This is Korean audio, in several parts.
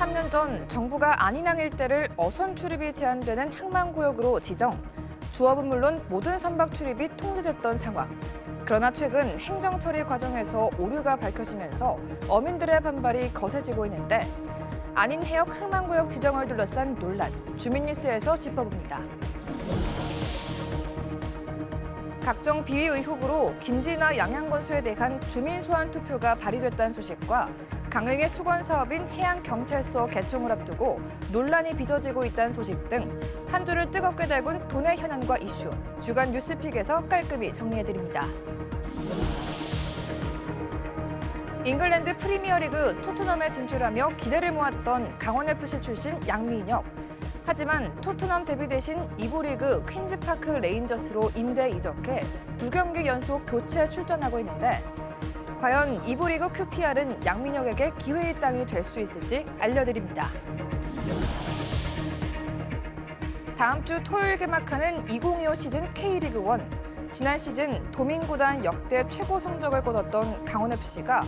3년 전 정부가 안인항 일대를 어선 출입이 제한되는 항만구역으로 지정. 조업은 물론 모든 선박 출입이 통제됐던 상황. 그러나 최근 행정 처리 과정에서 오류가 밝혀지면서 어민들의 반발이 거세지고 있는데 안인 해역 항만구역 지정을 둘러싼 논란. 주민뉴스에서 짚어봅니다. 각종 비위 의혹으로 김진아 양양건수에 대한 주민 소환 투표가 발의됐다는 소식과 강릉의 수건 사업인 해양경찰서 개통을 앞두고 논란이 빚어지고 있다는 소식 등 한 주를 뜨겁게 달군 도내 현안과 이슈, 주간 뉴스픽에서 깔끔히 정리해드립니다. 잉글랜드 프리미어리그 토트넘에 진출하며 기대를 모았던 강원FC 출신 양민혁. 하지만 토트넘 데뷔 대신 이부리그 퀸즈파크 레인저스로 임대 이적해 2경기 연속 교체 출전하고 있는데 과연 이부리그 QPR은 양민혁에게 기회의 땅이 될 수 있을지 알려드립니다. 다음 주 토요일 개막하는 2025 시즌 K리그1. 지난 시즌 도민구단 역대 최고 성적을 거뒀던 강원FC가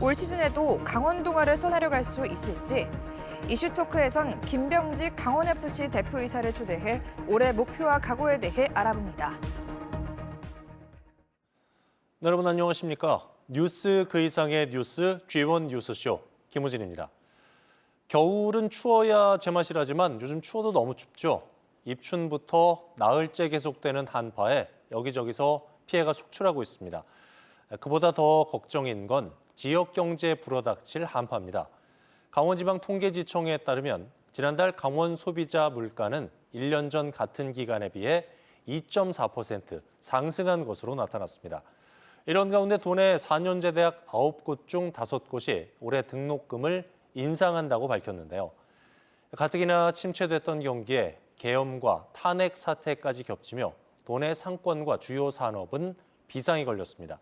올 시즌에도 강원동아를 써내려갈 수 있을지 이슈토크에선 김병직 강원FC 대표이사를 초대해 올해 목표와 각오에 대해 알아봅니다. 여러분 안녕하십니까? 뉴스 그 이상의 뉴스 G1 뉴스쇼 김우진입니다. 겨울은 추워야 제맛이라지만 요즘 추워도 너무 춥죠. 입춘부터 나흘째 계속되는 한파에 여기저기서 피해가 속출하고 있습니다. 그보다 더 걱정인 건 지역 경제에 불어닥칠 한파입니다. 강원지방통계지청에 따르면 지난달 강원 소비자 물가는 1년 전 같은 기간에 비해 2.4% 상승한 것으로 나타났습니다. 이런 가운데 도내 4년제 대학 9곳 중 5곳이 올해 등록금을 인상한다고 밝혔는데요. 가뜩이나 침체됐던 경기에 계엄과 탄핵 사태까지 겹치며 도내 상권과 주요 산업은 비상이 걸렸습니다.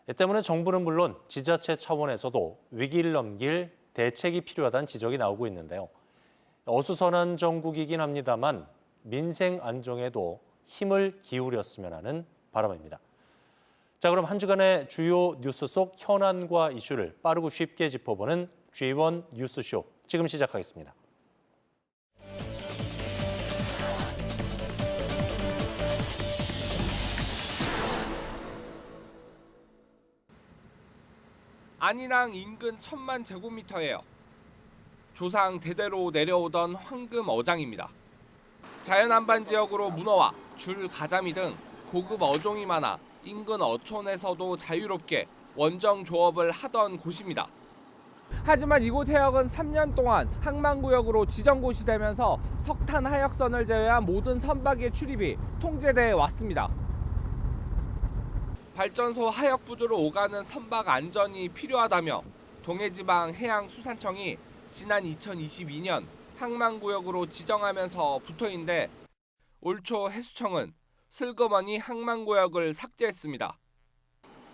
이 때문에 정부는 물론 지자체 차원에서도 위기를 넘길 대책이 필요하다는 지적이 나오고 있는데요. 어수선한 정국이긴 합니다만 민생 안정에도 힘을 기울였으면 하는 바람입니다. 자, 그럼 한 주간의 주요 뉴스 속 현안과 이슈를 빠르고 쉽게 짚어보는 G1 뉴스쇼 지금 시작하겠습니다. 안인항 인근 1000만 제곱미터예요. 조상 대대로 내려오던 황금 어장입니다. 자연안반 지역으로 문어와 줄, 가자미 등 고급 어종이 많아 인근 어촌에서도 자유롭게 원정 조업을 하던 곳입니다. 하지만 이곳 해역은 3년 동안 항만구역으로 지정곳이 되면서 석탄 하역선을 제외한 모든 선박의 출입이 통제돼 왔습니다. 발전소 하역부두로 오가는 선박 안전이 필요하다며 동해지방해양수산청이 지난 2022년 항만구역으로 지정하면서 붙어있는데 올 초 해수청은 슬그머니 항만구역을 삭제했습니다.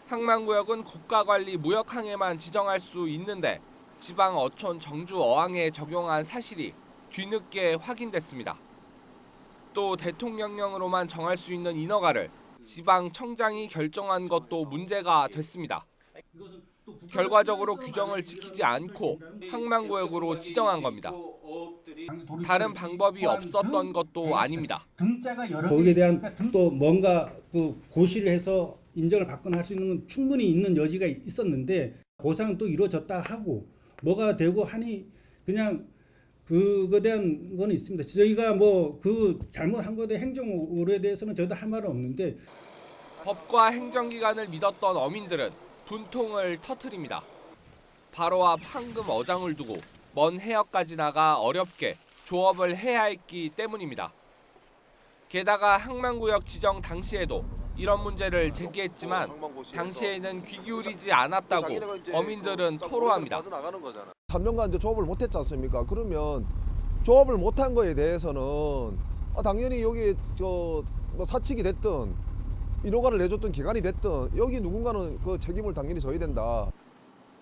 항만구역은 국가관리 무역항에만 지정할 수 있는데 지방 어촌 정주 어항에 적용한 사실이 뒤늦게 확인됐습니다. 또 대통령령으로만 정할 수 있는 인허가를 지방청장이 결정한 것도 문제가 됐습니다. 결과적으로 규정을 지키지 않고 항만구역으로 지정한 겁니다. 다른 방법이 없었던 것도 아닙니다. 거기에 대한 또 뭔가 그 고시를 해서 인정을 받거나 할 수 있는 건 충분히 있는 여지가 있었는데 보상은 또 이루어졌다 하고 뭐가 되고 하니 그냥 그거에 대한 건 있습니다. 저희가 뭐 그 잘못한 것에 행정 오류에 대해서는 저희도 할 말은 없는데 법과 행정기관을 믿었던 어민들은 분통을 터뜨립니다. 바로 앞 황금 어장을 두고 먼 해역까지 나가 어렵게 조업을 해야 했기 때문입니다. 게다가 항만구역 지정 당시에도 이런 문제를 제기했지만 당시에는 귀 기울이지 않았다고 어민들은 토로합니다. 3년간 이제 조업을 못했지 않습니까? 그러면 조업을 못한 거에 대해서는 당연히 여기 뭐 사측이 됐든 인허가를 내줬던 기관이 됐든 여기 누군가는 그 책임을 당연히 져야 된다.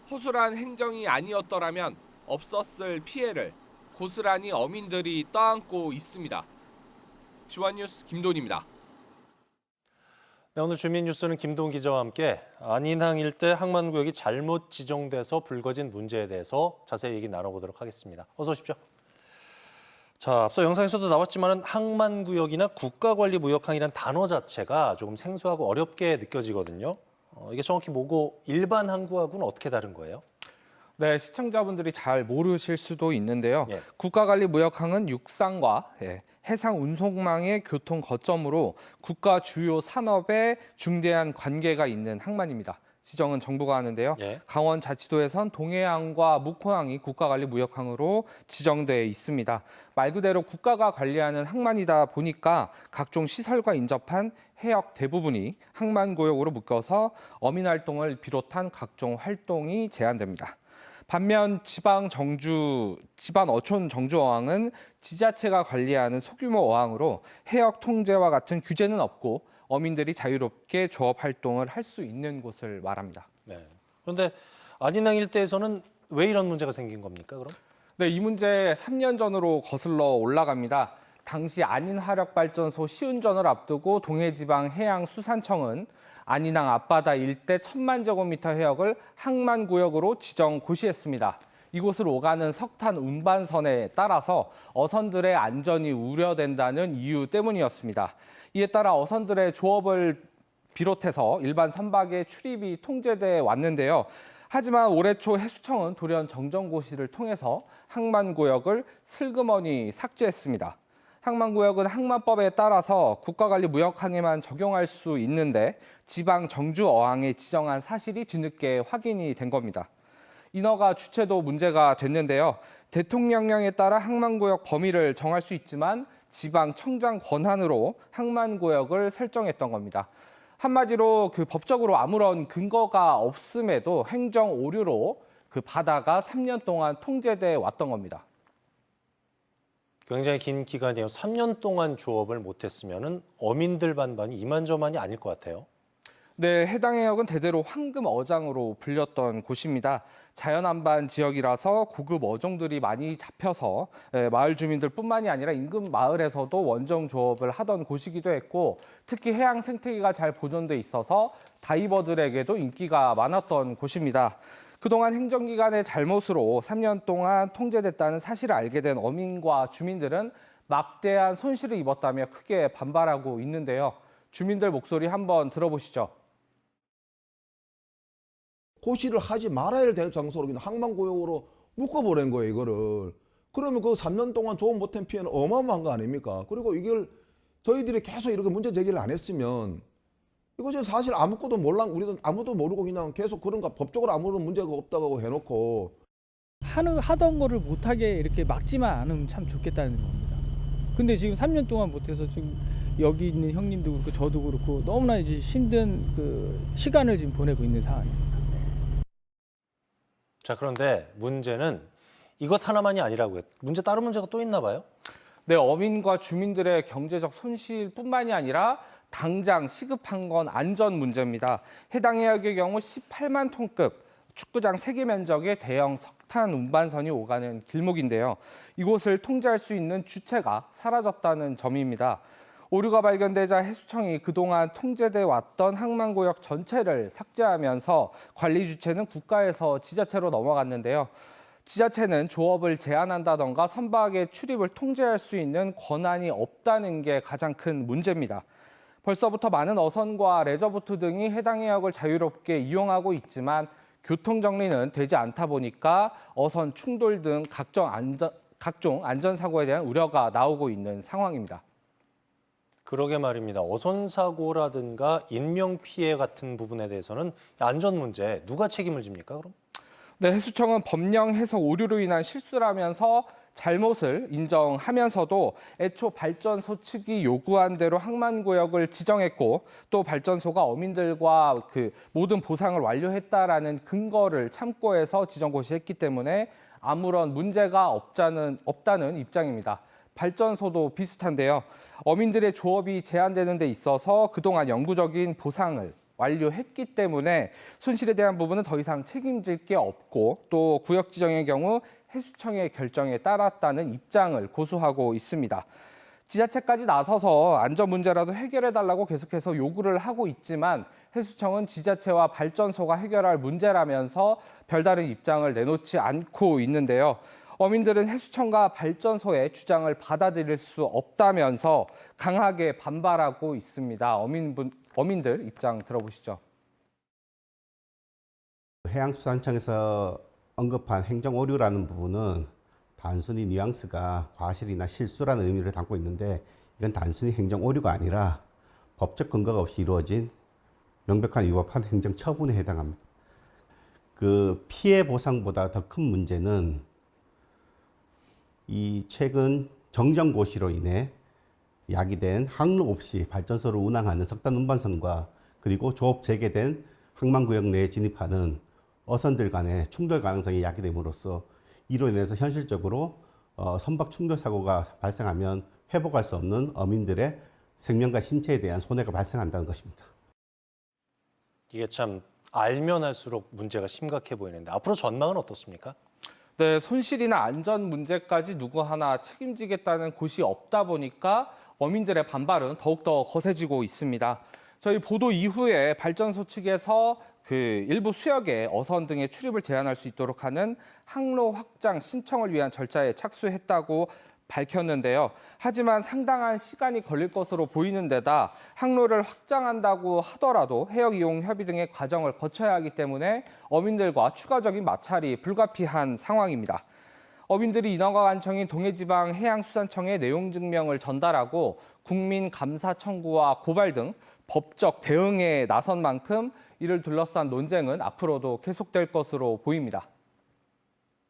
허술한 행정이 아니었더라면 없었을 피해를 고스란히 어민들이 떠안고 있습니다. G1 뉴스 김돈입니다. 네, 오늘 주민 뉴스는 김동 기자와 함께 안인항 일대 항만구역이 잘못 지정돼서 불거진 문제에 대해서 자세히 얘기 나눠보도록 하겠습니다. 어서 오십시오. 자, 앞서 영상에서도 나왔지만 항만구역이나 국가관리무역항이란 단어 자체가 조금 생소하고 어렵게 느껴지거든요. 이게 정확히 뭐고 일반 항구하고는 어떻게 다른 거예요? 네, 시청자분들이 잘 모르실 수도 있는데요. 예. 국가관리무역항은 육상과 해상 운송망의 교통 거점으로 국가 주요 산업에 중대한 관계가 있는 항만입니다. 지정은 정부가 하는데요. 예. 강원자치도에선 동해항과 묵호항이 국가관리무역항으로 지정돼 있습니다. 말 그대로 국가가 관리하는 항만이다 보니까 각종 시설과 인접한 해역 대부분이 항만구역으로 묶여서 어민활동을 비롯한 각종 활동이 제한됩니다. 반면 지방 어촌 정주 어항은 지자체가 관리하는 소규모 어항으로 해역 통제와 같은 규제는 없고 어민들이 자유롭게 조업 활동을 할 수 있는 곳을 말합니다. 네. 그런데 안인항 일대에서는 왜 이런 문제가 생긴 겁니까, 그럼? 네, 이 문제 3년 전으로 거슬러 올라갑니다. 당시 안인화력발전소 시운전을 앞두고 동해지방해양수산청은 안인항 앞바다 일대 1,000만 제곱미터 해역을 항만구역으로 지정 고시했습니다. 이곳을 오가는 석탄 운반선에 따라서 어선들의 안전이 우려된다는 이유 때문이었습니다. 이에 따라 어선들의 조업을 비롯해서 일반 선박의 출입이 통제돼 왔는데요. 하지만 올해 초 해수청은 돌연 정정고시를 통해서 항만구역을 슬그머니 삭제했습니다. 항만구역은 항만법에 따라서 국가관리무역항에만 적용할 수 있는데 지방 정주 어항에 지정한 사실이 뒤늦게 확인이 된 겁니다. 인허가 주체도 문제가 됐는데요. 대통령령에 따라 항만구역 범위를 정할 수 있지만 지방청장 권한으로 항만구역을 설정했던 겁니다. 한마디로 법적으로 아무런 근거가 없음에도 행정 오류로 바다가 3년 동안 통제돼 왔던 겁니다. 굉장히 긴 기간이에요. 3년 동안 조업을 못했으면 어민들 반반이 이만저만이 아닐 것 같아요. 네, 해당 해역은 대대로 황금 어장으로 불렸던 곳입니다. 자연안반 지역이라서 고급 어종들이 많이 잡혀서 마을 주민들뿐만이 아니라 인근 마을에서도 원정 조업을 하던 곳이기도 했고 특히 해양 생태계가 잘 보존돼 있어서 다이버들에게도 인기가 많았던 곳입니다. 그동안 행정기관의 잘못으로 3년 동안 통제됐다는 사실을 알게 된 어민과 주민들은 막대한 손실을 입었다며 크게 반발하고 있는데요. 주민들 목소리 한번 들어보시죠. 고시를 하지 말아야 될 장소로 그냥 항만구역으로 묶어버린 거예요, 이거를. 그러면 그 3년 동안 조업 못한 피해는 어마어마한 거 아닙니까? 그리고 이걸 저희들이 계속 이렇게 문제 제기를 안 했으면 이거 지금 사실 아무것도 우리도 아무도 모르고 그냥 계속 그런가 법적으로 아무런 문제가 없다고 해놓고 하던 거를 못하게 이렇게 막지만 않으면 참 좋겠다는 겁니다. 근데 지금 3년 동안 못해서 지금 여기 있는 형님도 그렇고 저도 그렇고 너무나 이제 힘든 시간을 지금 보내고 있는 상황입니다. 자, 그런데 문제는 이것 하나만이 아니라고요. 다른 문제가 또 있나 봐요? 네, 어민과 주민들의 경제적 손실뿐만이 아니라 당장 시급한 건 안전 문제입니다. 해당 해역의 경우 18만 톤급 축구장 3개 면적의 대형 석탄 운반선이 오가는 길목인데요. 이곳을 통제할 수 있는 주체가 사라졌다는 점입니다. 오류가 발견되자 해수청이 그동안 통제돼 왔던 항만구역 전체를 삭제하면서 관리 주체는 국가에서 지자체로 넘어갔는데요. 지자체는 조업을 제한한다던가 선박의 출입을 통제할 수 있는 권한이 없다는 게 가장 큰 문제입니다. 벌써부터 많은 어선과 레저보트 등이 해당 해역을 자유롭게 이용하고 있지만 교통 정리는 되지 않다 보니까 어선 충돌 등 각종 안전사고에 대한 우려가 나오고 있는 상황입니다. 그러게 말입니다. 어선 사고라든가 인명 피해 같은 부분에 대해서는 안전 문제 누가 책임을 집니까, 그럼? 네, 해수청은 법령 해석 오류로 인한 실수라면서 잘못을 인정하면서도 애초 발전소 측이 요구한 대로 항만구역을 지정했고 또 발전소가 어민들과 모든 보상을 완료했다라는 근거를 참고해서 지정고시했기 때문에 아무런 문제가 없다는 입장입니다. 발전소도 비슷한데요. 어민들의 조업이 제한되는 데 있어서 그동안 영구적인 보상을 완료했기 때문에 손실에 대한 부분은 더 이상 책임질 게 없고 또 구역 지정의 경우 해수청의 결정에 따랐다는 입장을 고수하고 있습니다. 지자체까지 나서서 안전 문제라도 해결해달라고 계속해서 요구를 하고 있지만 해수청은 지자체와 발전소가 해결할 문제라면서 별다른 입장을 내놓지 않고 있는데요. 어민들은 해수청과 발전소의 주장을 받아들일 수 없다면서 강하게 반발하고 있습니다. 어민들 입장 들어보시죠. 해양수산청에서 언급한 행정오류라는 부분은 단순히 뉘앙스가 과실이나 실수라는 의미를 담고 있는데 이건 단순히 행정오류가 아니라 법적 근거가 없이 이루어진 명백한 위법한 행정처분에 해당합니다. 그 피해 보상보다 더 큰 문제는 이 최근 정전고시로 인해 야기된 항로 없이 발전소를 운항하는 석탄 운반선과 그리고 조업 재개된 항만구역 내에 진입하는 어선들 간의 충돌 가능성이 야기됨으로써 이로 인해서 현실적으로 선박 충돌 사고가 발생하면 회복할 수 없는 어민들의 생명과 신체에 대한 손해가 발생한다는 것입니다. 이게 참 알면 할수록 문제가 심각해 보이는데 앞으로 전망은 어떻습니까? 네, 손실이나 안전 문제까지 누구 하나 책임지겠다는 곳이 없다 보니까 어민들의 반발은 더욱더 거세지고 있습니다. 저희 보도 이후에 발전소 측에서 그 일부 수역에 어선 등의 출입을 제한할 수 있도록 하는 항로 확장 신청을 위한 절차에 착수했다고 밝혔는데요. 하지만 상당한 시간이 걸릴 것으로 보이는 데다 항로를 확장한다고 하더라도 해역 이용 협의 등의 과정을 거쳐야 하기 때문에 어민들과 추가적인 마찰이 불가피한 상황입니다. 어민들이 인허가관청인 동해지방해양수산청에 내용 증명을 전달하고 국민감사 청구와 고발 등 법적 대응에 나선 만큼 이를 둘러싼 논쟁은 앞으로도 계속될 것으로 보입니다.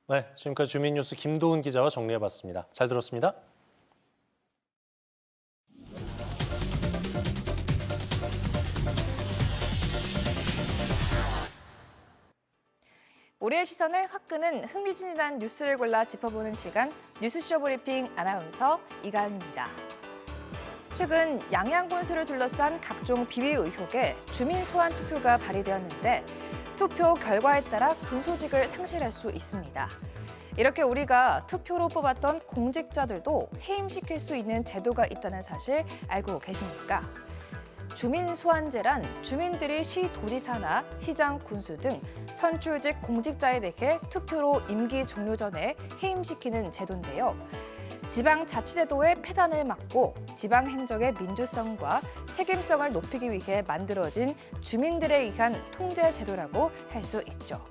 네, 지금까지 주민뉴스 김도훈 기자와 정리해봤습니다. 잘 들었습니다. 우리의 시선을 확 끄는 흥미진진한 뉴스를 골라 짚어보는 시간 뉴스쇼 브리핑 아나운서 이가은입니다. 최근 양양군수를 둘러싼 각종 비위 의혹에 주민 소환 투표가 발의되었는데 투표 결과에 따라 군소직을 상실할 수 있습니다. 이렇게 우리가 투표로 뽑았던 공직자들도 해임시킬 수 있는 제도가 있다는 사실 알고 계십니까? 주민 소환제란 주민들이 시도지사나 시장, 군수 등 선출직 공직자에 대해 투표로 임기 종료 전에 해임시키는 제도인데요. 지방자치제도의 폐단을 막고 지방행정의 민주성과 책임성을 높이기 위해 만들어진 주민들에 의한 통제제도라고 할 수 있죠.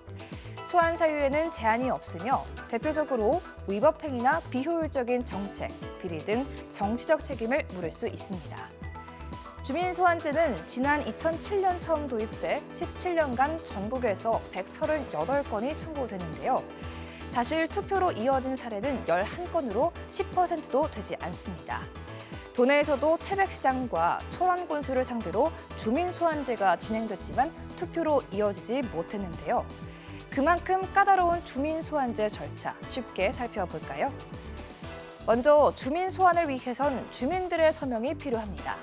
소환 사유에는 제한이 없으며 대표적으로 위법행위나 비효율적인 정책, 비리 등 정치적 책임을 물을 수 있습니다. 주민소환제는 지난 2007년 처음 도입돼 17년간 전국에서 138건이 청구되는데요. 사실 투표로 이어진 사례는 11건으로 10%도 되지 않습니다. 도내에서도 태백시장과 철원군수를 상대로 주민소환제가 진행됐지만 투표로 이어지지 못했는데요. 그만큼 까다로운 주민소환제 절차 쉽게 살펴볼까요? 먼저 주민소환을 위해선 주민들의 서명이 필요합니다.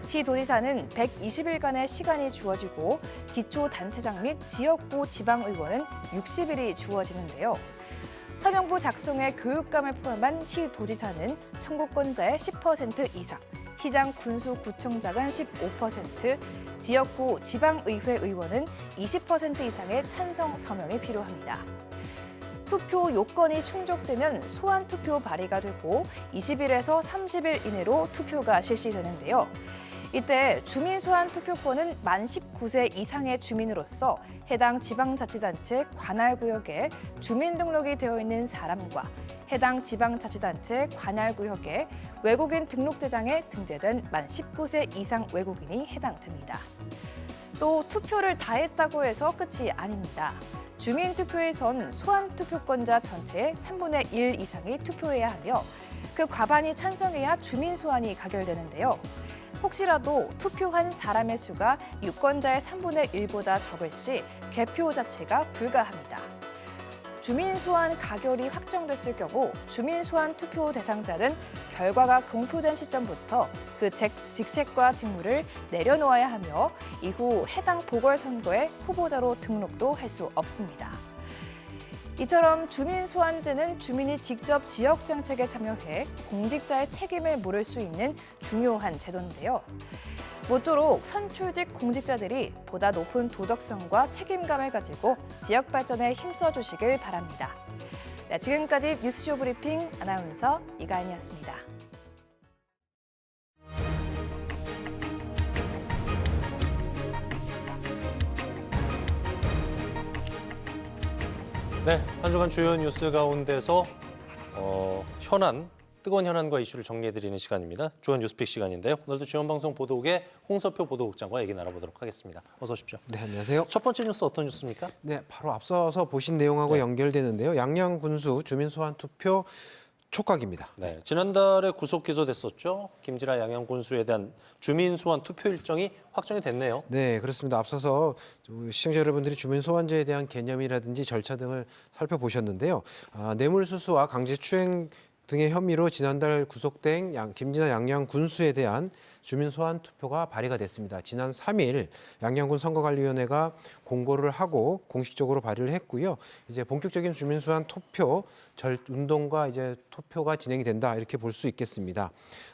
시도지사는 120일간의 시간이 주어지고 기초단체장 및 지역구 지방의원은 60일이 주어지는데요. 서명부 작성에 교육감을 포함한 시도지사는 청구권자의 10% 이상, 시장 군수구청장은 15%, 지역구 지방의회 의원은 20% 이상의 찬성 서명이 필요합니다. 투표 요건이 충족되면 소환 투표 발의가 되고 20일에서 30일 이내로 투표가 실시되는데요. 이때 주민 소환 투표권은 만 19세 이상의 주민으로서 해당 지방자치단체 관할구역에 주민등록이 되어 있는 사람과 해당 지방자치단체 관할구역에 외국인 등록대장에 등재된 만 19세 이상 외국인이 해당됩니다. 또 투표를 다 했다고 해서 끝이 아닙니다. 주민투표에선 소환투표권자 전체의 3분의 1 이상이 투표해야 하며 그 과반이 찬성해야 주민소환이 가결되는데요. 혹시라도 투표한 사람의 수가 유권자의 3분의 1보다 적을 시 개표 자체가 불가합니다. 주민소환 가결이 확정됐을 경우 주민소환 투표 대상자는 결과가 공표된 시점부터 그 직책과 직무를 내려놓아야 하며 이후 해당 보궐선거에 후보자로 등록도 할 수 없습니다. 이처럼 주민 소환제는 주민이 직접 지역 정책에 참여해 공직자의 책임을 물을 수 있는 중요한 제도인데요. 모쪼록 선출직 공직자들이 보다 높은 도덕성과 책임감을 가지고 지역 발전에 힘써 주시길 바랍니다. 네, 지금까지 뉴스쇼 브리핑 아나운서 이가인이었습니다. 네, 한 주간 주요 뉴스 가운데서 뜨거운 현안과 이슈를 정리해드리는 시간입니다. 주간 뉴스픽 시간인데요. 오늘도 주연방송 보도국의 홍서표 보도국장과 얘기 나눠보도록 하겠습니다. 어서 오십시오. 네, 안녕하세요. 첫 번째 뉴스 어떤 뉴스입니까? 네, 바로 앞서서 보신 내용하고 네. 연결되는데요. 양양 군수 주민 소환 투표 촉각입니다. 네, 지난달에 구속 기소됐었죠. 김진아 양양 군수에 대한 주민 소환 투표 일정이 확정이 됐네요. 네, 그렇습니다. 앞서서 시청자 여러분들이 주민 소환제에 대한 개념이라든지 절차 등을 살펴보셨는데요. 뇌물수수와 강제추행 등의 혐의로 지난달 구속된 김진아 양양 군수에 대한 주민 소환 투표가 발의가 됐습니다. 지난 3일 양양군 선거관리위원회가 공고를 하고 공식적으로 발의를 했고요. 이제 본격적인 주민 소환 투표 운동과 이제 투표가 진행이 된다 이렇게 볼 수 있겠습니다.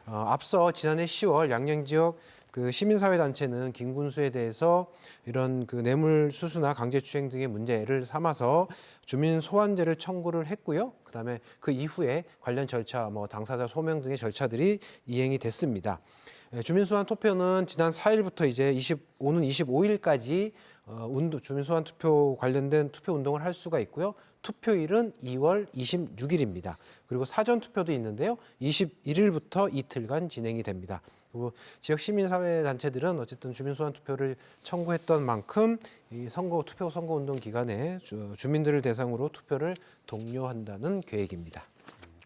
앞서 지난해 10월 양양 지역 그 시민사회단체는 김 군수에 대해서 이런 그 뇌물수수나 강제추행 등의 문제를 삼아서 주민 소환제를 청구를 했고요. 그다음에 그 이후에 관련 절차, 당사자 소명 등의 절차들이 이행이 됐습니다. 주민 소환 투표는 지난 4일부터 이제 오는 25일까지 주민 소환 투표 관련된 투표 운동을 할 수가 있고요. 투표일은 2월 26일입니다. 그리고 사전 투표도 있는데요. 21일부터 이틀간 진행이 됩니다. 그리고 지역 시민사회 단체들은 어쨌든 주민 소환 투표를 청구했던 만큼 이 투표 선거 운동 기간에 주민들을 대상으로 투표를 독려한다는 계획입니다.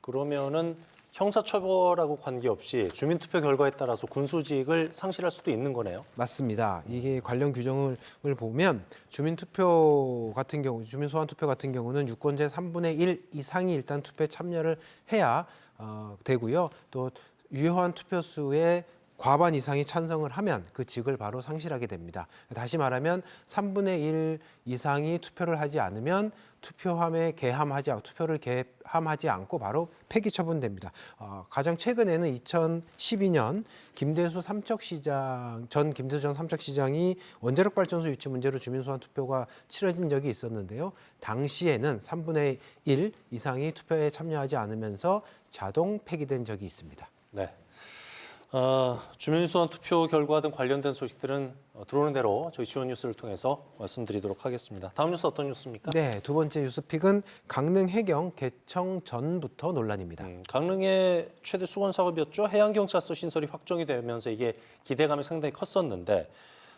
그러면은 형사처벌하고 관계없이 주민투표 결과에 따라서 군수직을 상실할 수도 있는 거네요. 맞습니다. 이게 관련 규정을 보면 주민 소환 투표 같은 경우는 유권자의 3분의 1 이상이 일단 투표에 참여를 해야 되고요. 또 유효한 투표수의 과반 이상이 찬성을 하면 그 직을 바로 상실하게 됩니다. 다시 말하면 3분의 1 이상이 투표를 하지 않으면 투표를 개함하지 않고 바로 폐기 처분됩니다. 가장 최근에는 2012년 전 김대수 전 삼척시장이 원자력 발전소 유치 문제로 주민 소환 투표가 치러진 적이 있었는데요. 당시에는 3분의 1 이상이 투표에 참여하지 않으면서 자동 폐기된 적이 있습니다. 네. 주민소환 투표 결과 등 관련된 소식들은 들어오는 대로 저희 지원 뉴스를 통해서 말씀드리도록 하겠습니다. 다음 뉴스 어떤 뉴스입니까? 네, 두 번째 뉴스픽은 강릉 해경 개청 전부터 논란입니다. 강릉의 최대 수건 사업이었죠. 해양경찰서 신설이 확정이 되면서 이게 기대감이 상당히 컸었는데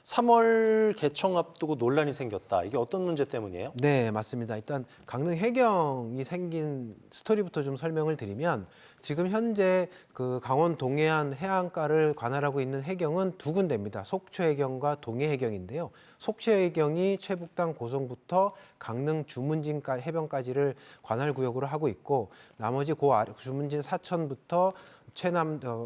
3월 개청 앞두고 논란이 생겼다. 이게 어떤 문제 때문이에요? 네, 맞습니다. 일단 강릉 해경이 생긴 스토리부터 좀 설명을 드리면 지금 현재 그 강원 동해안 해안가를 관할하고 있는 해경은 두 군데입니다. 속초해경과 동해해경인데요. 속초해경이 최북단 고성부터 강릉 주문진 해변까지를 관할구역으로 하고 있고 나머지 주문진 사천부터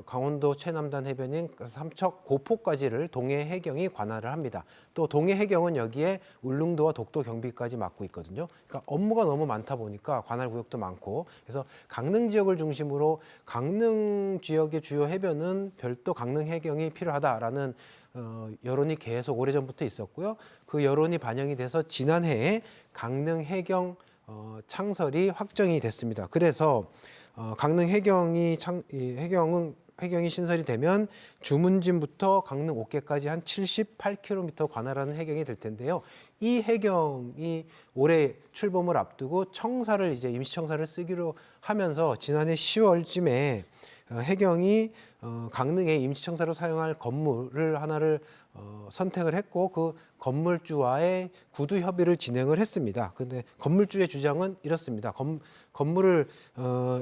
강원도 최남단 해변인 삼척 고포까지를 동해해경이 관할을 합니다. 또 동해해경은 여기에 울릉도와 독도 경비까지 맡고 있거든요. 그러니까 업무가 너무 많다 보니까 관할 구역도 많고 그래서 강릉 지역을 중심으로 강릉 지역의 주요 해변은 별도 강릉해경이 필요하다라는 여론이 계속 오래전부터 있었고요. 그 여론이 반영이 돼서 지난해에 강릉해경 창설이 확정이 됐습니다. 그래서 강릉 해경이 신설이 되면 주문진부터 강릉 옥계까지 한 78km 관할하는 해경이 될 텐데요. 이 해경이 올해 출범을 앞두고 임시청사를 쓰기로 하면서 지난해 10월쯤에 해경이 강릉에 임시청사로 사용할 건물을 하나를 선택을 했고 그 건물주와의 구두 협의를 진행을 했습니다. 근데 건물주의 주장은 이렇습니다. 건물을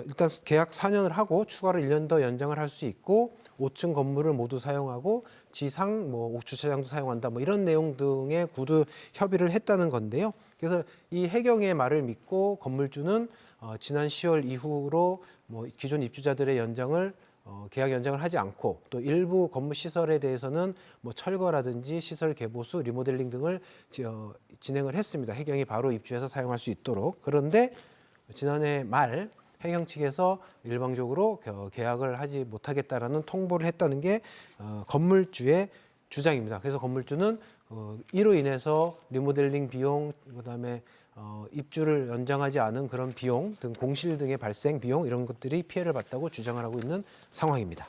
일단 계약 4년을 하고 추가로 1년 더 연장을 할 수 있고 5층 건물을 모두 사용하고 지상 주차장도 사용한다 이런 내용 등의 구두 협의를 했다는 건데요. 그래서 이 해경의 말을 믿고 건물주는 지난 10월 이후로 기존 입주자들의 연장을 계약 연장을 하지 않고 또 일부 건물 시설에 대해서는 뭐 철거라든지 시설 개보수, 리모델링 등을 진행을 했습니다. 해경이 바로 입주해서 사용할 수 있도록. 그런데 지난해 말 해경 측에서 일방적으로 계약을 하지 못하겠다라는 통보를 했다는 게 건물주의 주장입니다. 그래서 건물주는 이로 인해서 리모델링 비용, 그다음에 입주를 연장하지 않은 그런 비용 등 공실 등의 발생 비용 이런 것들이 피해를 봤다고 주장을 하고 있는 상황입니다.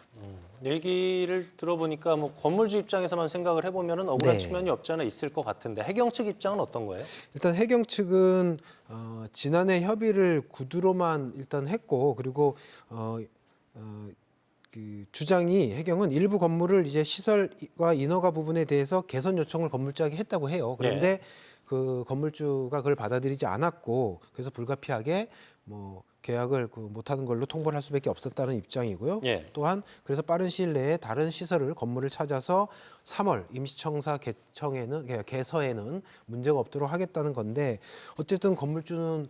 얘기를 들어보니까 뭐 건물주 입장에서만 생각을 해보면 억울한 네. 측면이 없지 않아 있을 것 같은데 해경 측 입장은 어떤 거예요? 일단 해경 측은 지난해 협의를 구두로만 일단 했고 그리고 그 주장이 해경은 일부 건물을 이제 시설과 인허가 부분에 대해서 개선 요청을 건물주에게 했다고 해요. 그런데 그 건물주가 그걸 받아들이지 않았고 그래서 불가피하게 뭐 계약을 못하는 걸로 통보를 할 수밖에 없었다는 입장이고요. 예. 또한 그래서 빠른 시일 내에 다른 시설을 건물을 찾아서 3월 임시청사 개서에는 문제가 없도록 하겠다는 건데 어쨌든 건물주는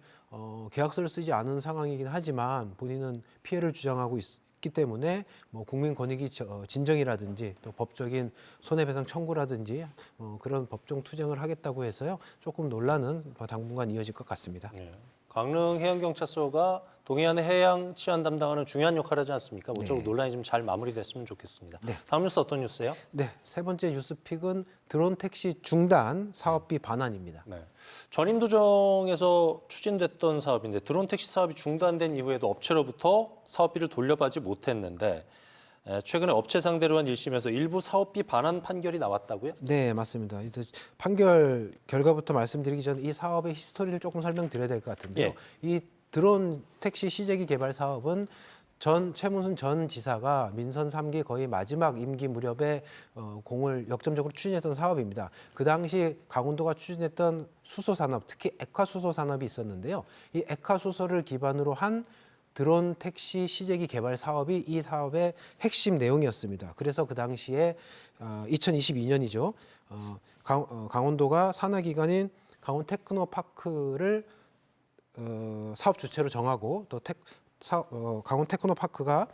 계약서를 쓰지 않은 상황이긴 하지만 본인은 피해를 주장하고 있기 때문에 뭐 국민권익위 진정이라든지 또 법적인 손해배상 청구라든지 그런 법정 투쟁을 하겠다고 해서요. 조금 논란은 당분간 이어질 것 같습니다. 네. 강릉 해양경찰서가 동해안의 해양 치안 담당하는 중요한 역할을 하지 않습니까? 모쪼록 논란이 좀 잘 마무리됐으면 좋겠습니다. 네. 다음 뉴스 어떤 뉴스예요? 네, 세 번째 뉴스픽은 드론 택시 중단 사업비 반환입니다. 네. 전임 도정에서 추진됐던 사업인데 드론 택시 사업이 중단된 이후에도 업체로부터 사업비를 돌려받지 못했는데 최근에 업체 상대로 한 1심에서 일부 사업비 반환 판결이 나왔다고요? 네, 맞습니다. 판결 결과부터 말씀드리기 전에 이 사업의 히스토리를 조금 설명드려야 될 것 같은데요. 예. 이 드론 택시 시제기 개발 사업은 최문순 전 지사가 민선 3기 거의 마지막 임기 무렵에 공을 역점적으로 추진했던 사업입니다. 그 당시 강원도가 추진했던 수소산업, 특히 액화수소산업이 있었는데요. 이 액화수소를 기반으로 한 드론 택시 시제기 개발 사업이 이 사업의 핵심 내용이었습니다. 그래서 그 당시에 2022년이죠. 강원도가 산하기관인 강원테크노파크를 사업 주체로 정하고 또 강원테크노파크가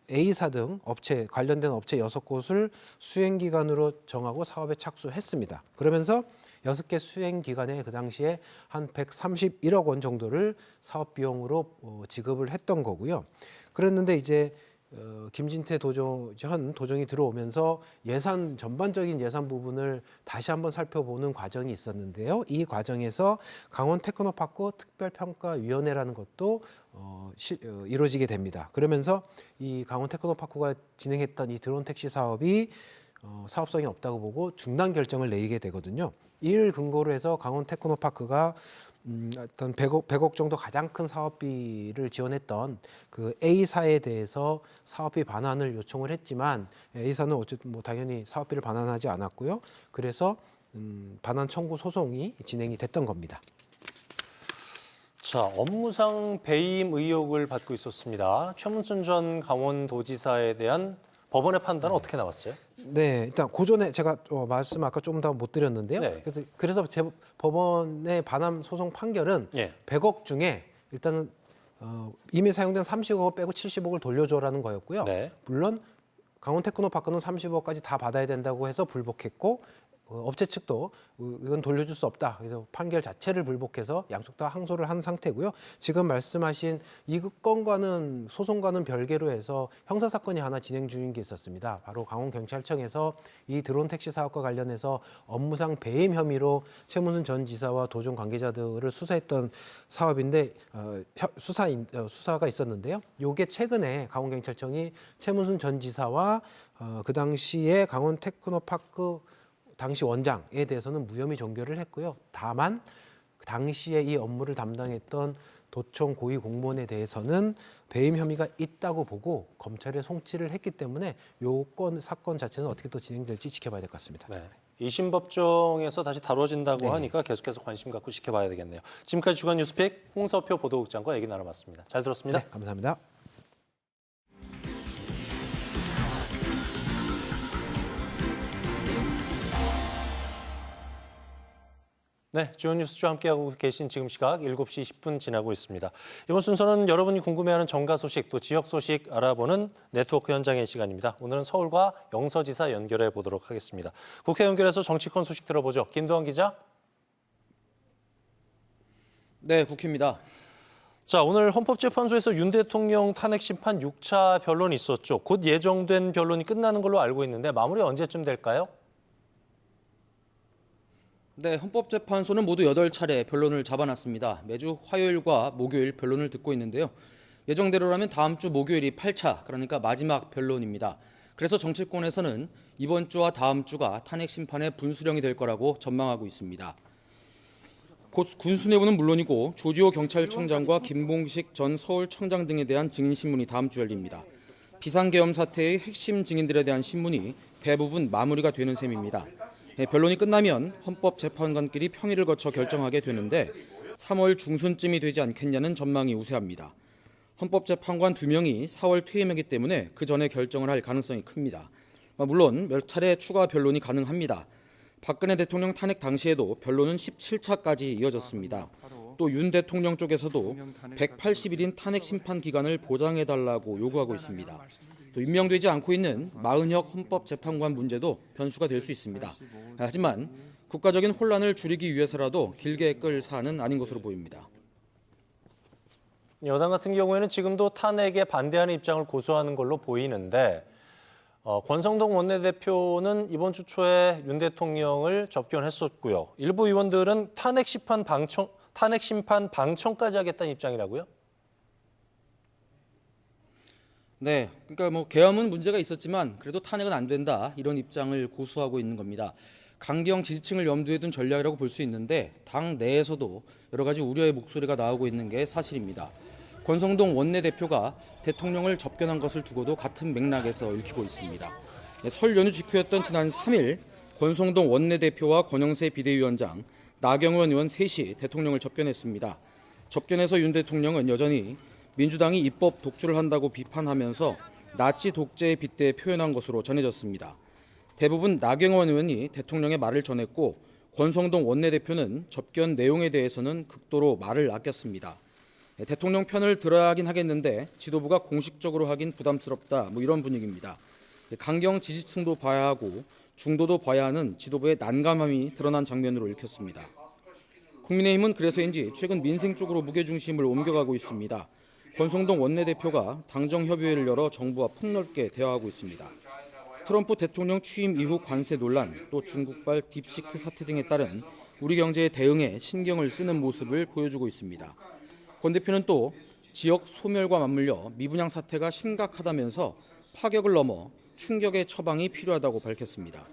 A사 등 업체 관련된 업체 6곳을 수행기관으로 정하고 사업에 착수했습니다. 그러면서 6개 수행기관에 그 당시에 한 131억 원 정도를 사업 비용으로 지급을 했던 거고요. 그랬는데 이제 김진태 전 도정이 들어오면서 전반적인 예산 부분을 다시 한번 살펴보는 과정이 있었는데요. 이 과정에서 강원 테크노파크 특별평가위원회라는 것도 이루어지게 됩니다. 그러면서 이 강원 테크노파크가 진행했던 이 드론 택시 사업이 사업성이 없다고 보고 중단 결정을 내리게 되거든요. 이를 근거로 해서 강원 테크노파크가 어떤 100억 정도 가장 큰 사업비를 지원했던 그 A사에 대해서 사업비 반환을 요청을 했지만 A사는 어쨌든 뭐 당연히 사업비를 반환하지 않았고요. 그래서 반환 청구 소송이 진행이 됐던 겁니다. 자, 업무상 배임 의혹을 받고 있었습니다. 최문순 전 강원도지사에 대한 법원의 판단은 어떻게 나왔어요? 네, 일단 고전에 제가 말씀 아까 조금 더 못 드렸는데요. 네. 그래서 법원의 반환 소송 판결은 100억 중에 일단은 이미 사용된 30억을 빼고 70억을 돌려줘라는 거였고요. 네. 물론 강원테크노파크는 30억까지 다 받아야 된다고 해서 불복했고 업체 측도 이건 돌려줄 수 없다. 그래서 판결 자체를 불복해서 양쪽 다 항소를 한 상태고요. 지금 말씀하신 이 건과는 소송과는 별개로 해서 형사사건이 하나 진행 중인 게 있었습니다. 바로 강원경찰청에서 이 드론 택시 사업과 관련해서 업무상 배임 혐의로 최문순 전 지사와 도정 관계자들을 수사했던 사업인데 수사가 있었는데요. 이게 최근에 강원경찰청이 최문순 전 지사와 그 당시에 강원테크노파크 당시 원장에 대해서는 무혐의 종결을 했고요. 다만 그 당시에 이 업무를 담당했던 도청 고위 공무원에 대해서는 배임 혐의가 있다고 보고 검찰에 송치를 했기 때문에 요 사건 자체는 어떻게 또 진행될지 지켜봐야 될 것 같습니다. 네. 2심 법정에서 다시 다뤄진다고 하니까 계속해서 관심 갖고 지켜봐야 되겠네요. 지금까지 주간 뉴스픽 홍서표 보도국장과 얘기 나눠봤습니다. 잘 들었습니다. 네, 감사합니다. 네, 주요 뉴스쇼 함께하고 계신 지금 시각 7시 10분 지나고 있습니다. 이번 순서는 여러분이 궁금해하는 정가 소식 또 지역 소식 알아보는 네트워크 현장의 시간입니다. 오늘은 서울과 영서지사 연결해 보도록 하겠습니다. 국회 연결해서 정치권 소식 들어보죠. 김도환 기자. 네, 국회입니다. 자, 오늘 헌법재판소에서 윤 대통령 탄핵 심판 6차 변론이 있었죠. 곧 예정된 변론이 끝나는 걸로 알고 있는데 마무리 언제쯤 될까요? 네, 헌법재판소는 모두 8차례 변론을 잡아놨습니다. 매주 화요일과 목요일 변론을 듣고 있는데요. 예정대로라면 다음 주 목요일이 8차, 그러니까 마지막 변론입니다. 그래서 정치권에서는 이번 주와 다음 주가 탄핵 심판의 분수령이 될 거라고 전망하고 있습니다. 곧 군수내부는 물론이고 조지호 경찰청장과 김봉식 전 서울청장 등에 대한 증인 신문이 다음 주 열립니다. 비상계엄 사태의 핵심 증인들에 대한 신문이 대부분 마무리가 되는 셈입니다. 변론이 끝나면 헌법재판관끼리 평의를 거쳐 결정하게 되는데 3월 중순쯤이 되지 않겠냐는 전망이 우세합니다. 헌법재판관 2명이 4월 퇴임하기 때문에 그 전에 결정을 할 가능성이 큽니다. 물론 몇 차례 추가 변론이 가능합니다. 박근혜 대통령 탄핵 당시에도 변론은 17차까지 이어졌습니다. 또 윤 대통령 쪽에서도 180일인 탄핵 심판 기간을 보장해달라고 요구하고 있습니다. 또 임명되지 않고 있는 마은혁 헌법재판관 문제도 변수가 될 수 있습니다. 하지만 국가적인 혼란을 줄이기 위해서라도 길게 끌 사안은 아닌 것으로 보입니다. 여당 같은 경우에는 지금도 탄핵에 반대하는 입장을 고수하는 걸로 보이는데 권성동 원내대표는 이번 주 초에 윤 대통령을 접견했었고요. 일부 의원들은 탄핵 심판 방청까지 하겠다는 입장이라고요? 네, 그러니까 계엄은 문제가 있었지만 그래도 탄핵은 안 된다 이런 입장을 고수하고 있는 겁니다. 강경 지지층을 염두에 둔 전략이라고 볼 수 있는데 당 내에서도 여러 가지 우려의 목소리가 나오고 있는 게 사실입니다. 권성동 원내대표가 대통령을 접견한 것을 두고도 같은 맥락에서 읽히고 있습니다. 설 연휴 직후였던 지난 3일 권성동 원내대표와 권영세 비대위원장, 나경원 의원 셋이 대통령을 접견했습니다. 접견에서 윤 대통령은 여전히 민주당이 입법 독주를 한다고 비판하면서 나치 독재에 빗대 표현한 것으로 전해졌습니다. 대부분 나경원 의원이 대통령의 말을 전했고 권성동 원내대표는 접견 내용에 대해서는 극도로 말을 아꼈습니다. 대통령 편을 들어야 하긴 하겠는데 지도부가 공식적으로 하긴 부담스럽다 이런 분위기입니다. 강경 지지층도 봐야 하고 중도도 봐야 하는 지도부의 난감함이 드러난 장면으로 읽혔습니다. 국민의힘은 그래서인지 최근 민생 쪽으로 무게중심을 옮겨가고 있습니다. 권성동 원내대표가 당정협의회를 열어 정부와 폭넓게 대화하고 있습니다. 트럼프 대통령 취임 이후 관세 논란, 또 중국발 딥시크 사태 등에 따른 우리 경제의 대응에 신경을 쓰는 모습을 보여주고 있습니다. 권 대표는 또 지역 소멸과 맞물려 미분양 사태가 심각하다면서 파격을 넘어 충격의 처방이 필요하다고 밝혔습니다.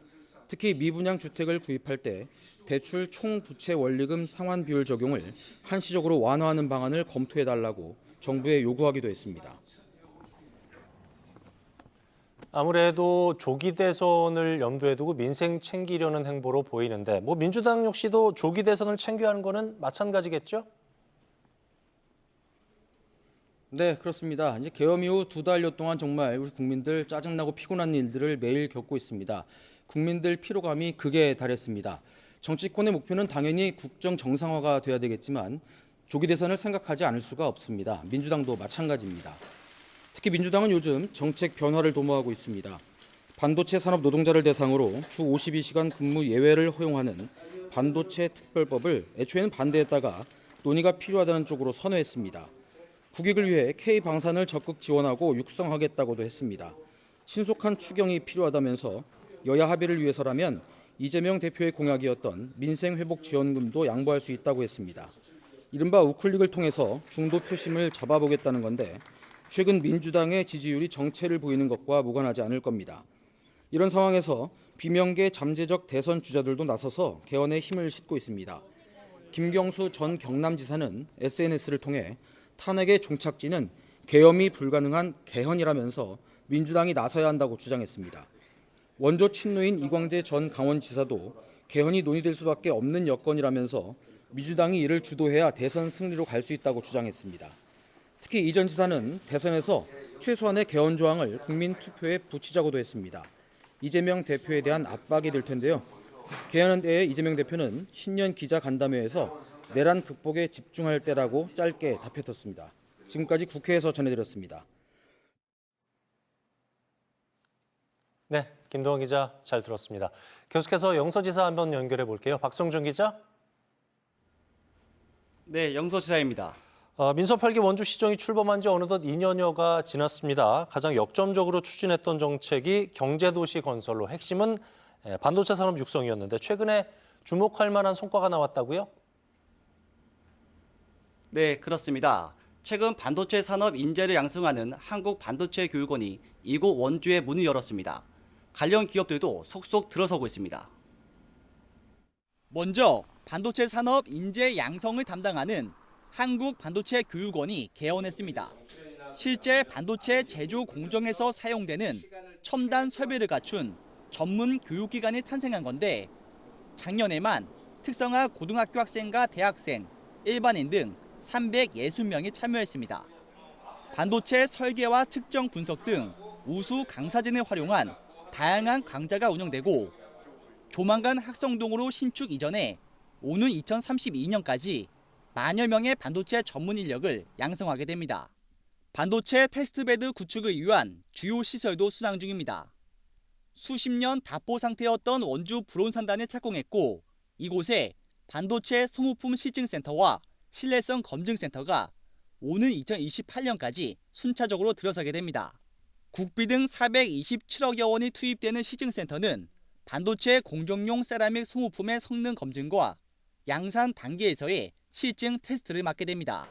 특히 미분양 주택을 구입할 때 대출 총부채 원리금 상환 비율 적용을 한시적으로 완화하는 방안을 검토해달라고 정부에 요구하기도 했습니다. 아무래도 조기 대선을 염두에 두고 민생 챙기려는 행보로 보이는데 민주당 역시도 조기 대선을 챙겨야 하는 거는 마찬가지겠죠? 네, 그렇습니다. 이제 계엄 이후 2달여 동안 정말 우리 국민들 짜증나고 피곤한 일들을 매일 겪고 있습니다. 국민들 피로감이 극에 달했습니다. 정치권의 목표는 당연히 국정 정상화가 돼야 되겠지만 조기 대선을 생각하지 않을 수가 없습니다. 민주당도 마찬가지입니다. 특히 민주당은 요즘 정책 변화를 도모하고 있습니다. 반도체 산업 노동자를 대상으로 주 52시간 근무 예외를 허용하는 반도체 특별법을 애초에는 반대했다가 논의가 필요하다는 쪽으로 선회했습니다. 국익을 위해 K방산을 적극 지원하고 육성하겠다고도 했습니다. 신속한 추경이 필요하다면서 여야 합의를 위해서라면 이재명 대표의 공약이었던 민생회복지원금도 양보할 수 있다고 했습니다. 이른바 우클릭을 통해서 중도 표심을 잡아보겠다는 건데 최근 민주당의 지지율이 정체를 보이는 것과 무관하지 않을 겁니다. 이런 상황에서 비명계 잠재적 대선 주자들도 나서서 개헌에 힘을 싣고 있습니다. 김경수 전 경남지사는 SNS를 통해 탄핵의 종착지는 계엄이 불가능한 개헌이라면서 민주당이 나서야 한다고 주장했습니다. 원조 친노인 이광재 전 강원지사도 개헌이 논의될 수밖에 없는 여건이라면서 민주당이 이를 주도해야 대선 승리로 갈 수 있다고 주장했습니다. 특히 이 전 지사는 대선에서 최소한의 개헌 조항을 국민 투표에 붙이자고도 했습니다. 이재명 대표에 대한 압박이 될 텐데요. 개헌에 대해 이재명 대표는 신년 기자 간담회에서 내란 극복에 집중할 때라고 짧게 답했었습니다. 지금까지 국회에서 전해드렸습니다. 네, 김동원 기자 잘 들었습니다. 계속해서 영서지사 한번 연결해 볼게요. 박성준 기자. 네, 영서지사입니다. 민선 8기 원주시정이 출범한 지 어느덧 2년여가 지났습니다. 가장 역점적으로 추진했던 정책이 경제도시 건설로 핵심은 반도체 산업 육성이었는데 최근에 주목할 만한 성과가 나왔다고요? 네, 그렇습니다. 최근 반도체 산업 인재를 양성하는 한국반도체교육원이 이곳 원주에 문을 열었습니다. 관련 기업들도 속속 들어서고 있습니다. 먼저 반도체 산업 인재 양성을 담당하는 한국반도체교육원이 개원했습니다. 실제 반도체 제조 공정에서 사용되는 첨단 설비를 갖춘 전문 교육기관이 탄생한 건데 작년에만 특성화 고등학교 학생과 대학생, 일반인 등 360명이 참여했습니다. 반도체 설계와 측정 분석 등 우수 강사진을 활용한 다양한 강좌가 운영되고 조만간 학성동으로 신축 이전에 오는 2032년까지 만여 명의 반도체 전문 인력을 양성하게 됩니다. 반도체 테스트베드 구축을 위한 주요 시설도 순항 중입니다. 수십 년 답보 상태였던 원주 불온산단을 착공했고 이곳에 반도체 소모품 실증센터와 신뢰성 검증센터가 오는 2028년까지 순차적으로 들어서게 됩니다. 국비 등 427억여 원이 투입되는 시증센터는 반도체 공정용 세라믹 소모품의 성능 검증과 양산 단계에서의 실증 테스트를 맡게 됩니다.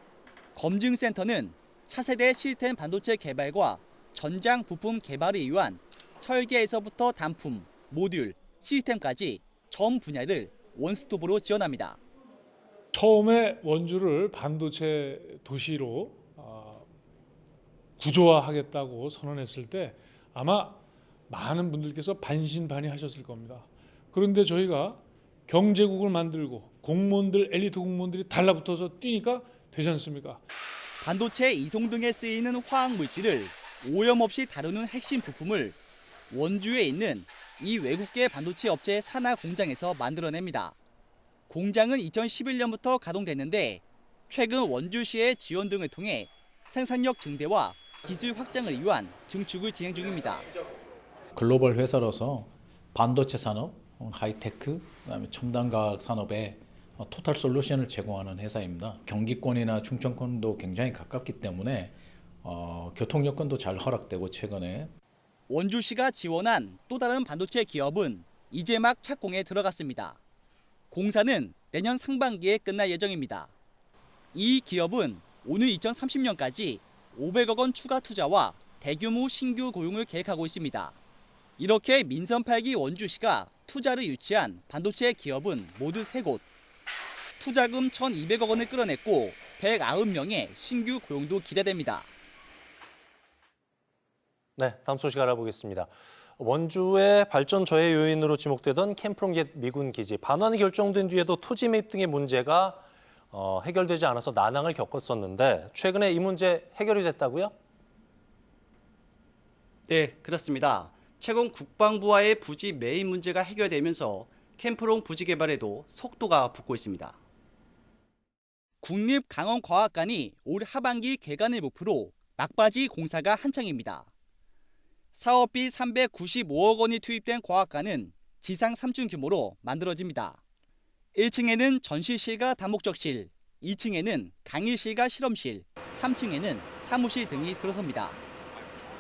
검증센터는 차세대 시스템 반도체 개발과 전장 부품 개발을 위한 설계에서부터 단품, 모듈, 시스템까지 전 분야를 원스톱으로 지원합니다. 처음에 원주를 반도체 도시로 구조화하겠다고 선언했을 때 아마 많은 분들께서 반신반의하셨을 겁니다. 그런데 저희가 경제국을 만들고 공무원들, 엘리트 공무원들이 달라붙어서 뛰니까 되지 않습니까? 반도체 이송 등에 쓰이는 화학 물질을 오염 없이 다루는 핵심 부품을 원주에 있는 이 외국계 반도체 업체의 산하 공장에서 만들어냅니다. 공장은 2011년부터 가동됐는데 최근 원주시의 지원 등을 통해 생산력 증대와 기술 확장을 위한 증축을 진행 중입니다. 글로벌 회사로서 반도체 산업, 하이테크, 그다음에 첨단과학 산업에 토탈 솔루션을 제공하는 회사입니다. 경기권이나 충청권도 굉장히 가깝기 때문에 교통 여건도 잘 허락되고 최근에 원주시가 지원한 또 다른 반도체 기업은 이제 막 착공에 들어갔습니다. 공사는 내년 상반기에 끝날 예정입니다. 이 기업은 오는 2030년까지 500억 원 추가 투자와 대규모 신규 고용을 계획하고 있습니다. 이렇게 민선 8기 원주시가 투자를 유치한 반도체 기업은 모두 3곳. 투자금 1,200억 원을 끌어냈고 190명의 신규 고용도 기대됩니다. 네, 다음 소식 알아보겠습니다. 원주의 발전 저해 요인으로 지목되던 캠프롱 미군 기지 반환이 결정된 뒤에도 토지 매입 등의 문제가 해결되지 않아서 난항을 겪었었는데 최근에 이 문제 해결이 됐다고요? 네, 그렇습니다. 최근 국방부와의 부지 매입 문제가 해결되면서 캠프롱 부지 개발에도 속도가 붙고 있습니다. 국립강원과학관이 올 하반기 개관을 목표로 막바지 공사가 한창입니다. 사업비 395억 원이 투입된 과학관은 지상 3층 규모로 만들어집니다. 1층에는 전시실과 다목적실, 2층에는 강의실과 실험실, 3층에는 사무실 등이 들어섭니다.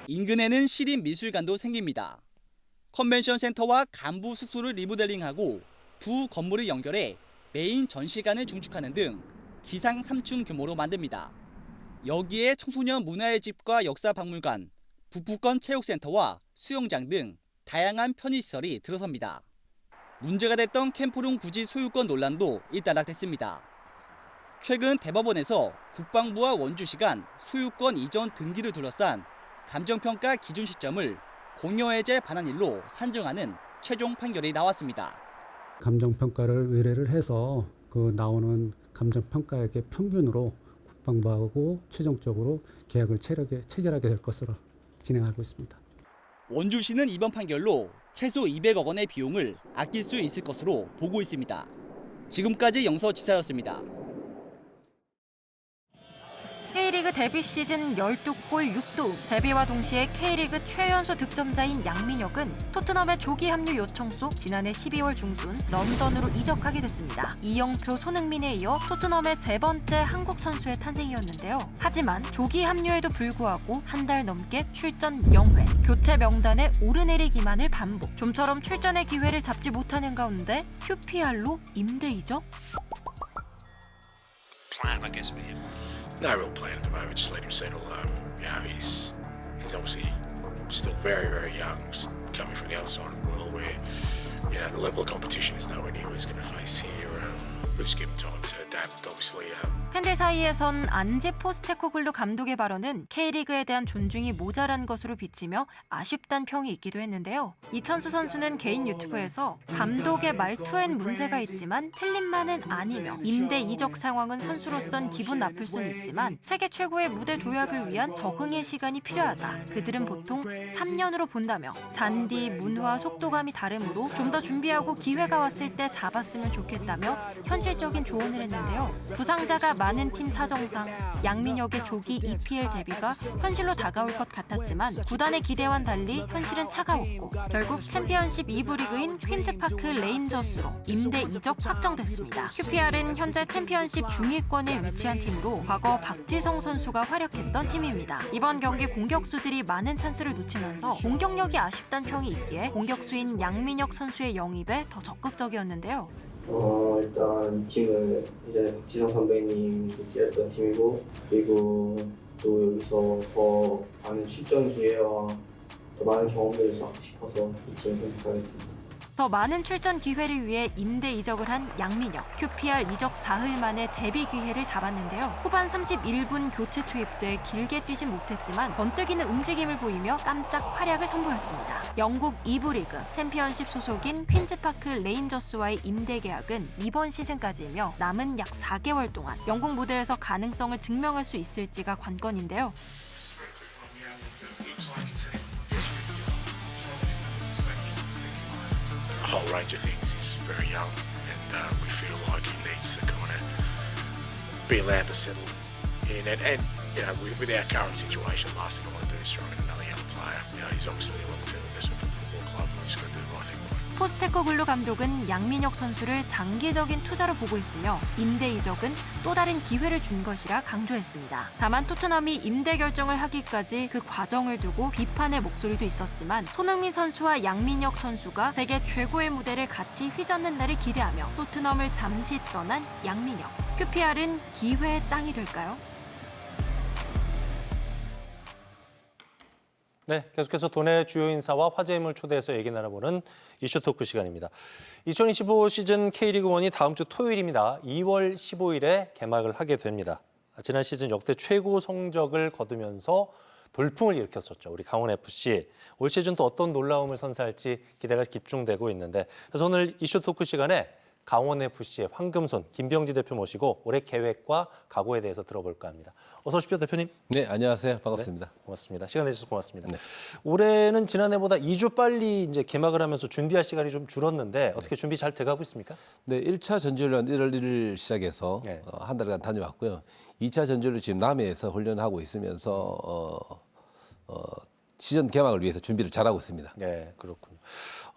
인근에는 시립미술관도 생깁니다. 컨벤션 센터와 간부 숙소를 리모델링하고 두 건물을 연결해 메인 전시관을 중축하는 등 지상 3층 규모로 만듭니다. 여기에 청소년 문화의 집과 역사박물관, 북부권 체육센터와 수영장 등 다양한 편의시설이 들어섭니다. 문제가 됐던 캠프롱 부지 소유권 논란도 일단락됐습니다. 최근 대법원에서 국방부와 원주시 간 소유권 이전 등기를 둘러싼 감정평가 기준 시점을 공여해제 반환일로 산정하는 최종 판결이 나왔습니다. 감정평가를 의뢰를 해서 그 나오는 감정평가액의 평균으로 국방부하고 최종적으로 계약을 체결하게 될 것으로 진행하고 있습니다. 원주시는 이번 판결로 최소 200억 원의 비용을 아낄 수 있을 것으로 보고 있습니다. 지금까지 영서지사였습니다. K리그 데뷔 시즌 12골 6도움. 데뷔와 동시에 K리그 최연소 득점자인 양민혁은 토트넘의 조기 합류 요청 속 지난해 12월 중순 런던으로 이적하게 됐습니다. 이영표, 손흥민에 이어 토트넘의 세 번째 한국 선수의 탄생이었는데요. 하지만 조기 합류에도 불구하고 한 달 넘게 출전 0회, 교체 명단에 오르내리기만을 반복. 좀처럼 출전의 기회를 잡지 못하는 가운데 QPR로 임대 이적? No real plan at the moment. Just let him settle. He's obviously still very, very young, just coming from the other side of the world where, the level of competition is nowhere near what he's going to face here. We just give him time to adapt. Obviously, 팬들 사이에선 안제 포스테코글루 감독의 발언은 K리그에 대한 존중이 모자란 것으로 비치며 아쉽단 평이 있기도 했는데요. 이천수 선수는 개인 유튜브에서 감독의 말투엔 문제가 있지만 틀린만은 아니며 임대 이적 상황은 선수로선 기분 나쁠 순 있지만 세계 최고의 무대 도약을 위한 적응의 시간이 필요하다. 그들은 보통 3년으로 본다며 잔디, 문화, 속도감이 다르므로 좀 더 준비하고 기회가 왔을 때 잡았으면 좋겠다며 현실적인 조언을 했는데요. 부상자가 많은 팀 사정상 양민혁의 조기 EPL 데뷔가 현실로 다가올 것 같았지만 구단의 기대와는 달리 현실은 차가웠고 결국 챔피언십 2부 리그인 퀸즈파크 레인저스로 임대 이적 확정됐습니다. QPR은 현재 챔피언십 중위권에 위치한 팀으로 과거 박지성 선수가 활약했던 팀입니다. 이번 경기 공격수들이 많은 찬스를 놓치면서 공격력이 아쉽다는 평이 있기에 공격수인 양민혁 선수의 영입에 더 적극적이었는데요. 일단 이 팀은 이전에 박지성 선배님이 뛰었던 팀이고 그리고 또 여기서 더 많은 출전 기회와 더 많은 경험들을 쌓고 싶어서 이 팀을 선택하게 됩니다. 더 많은 출전 기회를 위해 임대 이적을 한 양민혁. QPR 이적 4흘 만에 데뷔 기회를 잡았는데요. 후반 31분 교체 투입돼 길게 뛰진 못했지만 번뜩이는 움직임을 보이며 깜짝 활약을 선보였습니다. 영국 2부 리그 챔피언십 소속인 퀸즈파크 레인저스와의 임대 계약은 이번 시즌까지이며 남은 약 4개월 동안 영국 무대에서 가능성을 증명할 수 있을지가 관건인데요. a whole range of things. He's very young, and we feel like he needs to kind of be allowed to settle in. And with our current situation, last thing I want to do is throw in another young player. He's obviously a long-term investment for the football club, and we've just got to do the right thing by him. 포스테코글루 감독은 양민혁 선수를 장기적인 투자로 보고 있으며 임대 이적은 또 다른 기회를 준 것이라 강조했습니다. 다만 토트넘이 임대 결정을 하기까지 그 과정을 두고 비판의 목소리도 있었지만 손흥민 선수와 양민혁 선수가 세계 최고의 무대를 같이 휘젓는 날을 기대하며 토트넘을 잠시 떠난 양민혁. QPR은 기회의 땅이 될까요? 네, 계속해서 도내 주요 인사와 화제 인물 초대해서 얘기 나눠보는 이슈 토크 시간입니다. 2025 시즌 K리그1이 다음 주 토요일입니다. 2월 15일에 개막을 하게 됩니다. 지난 시즌 역대 최고 성적을 거두면서 돌풍을 일으켰었죠. 우리 강원FC. 올 시즌 또 어떤 놀라움을 선사할지 기대가 집중되고 있는데 그래서 오늘 이슈 토크 시간에 강원FC의 황금손 김병지 대표 모시고 올해 계획과 각오에 대해서 들어볼까 합니다. 어서 오십시오, 대표님. 네, 안녕하세요. 반갑습니다. 네, 고맙습니다. 시간 내주셔서 고맙습니다. 네. 올해는 지난해보다 2주 빨리 이제 개막을 하면서 준비할 시간이 좀 줄었는데 어떻게 준비 잘 돼가고 있습니까? 네, 1차 전지훈련 1월 1일 시작해서 네. 한 달간 다녀왔고요. 2차 전지훈련 지금 남해에서 훈련하고 있으면서 시즌 개막을 위해서 준비를 잘하고 있습니다. 네, 그렇군요.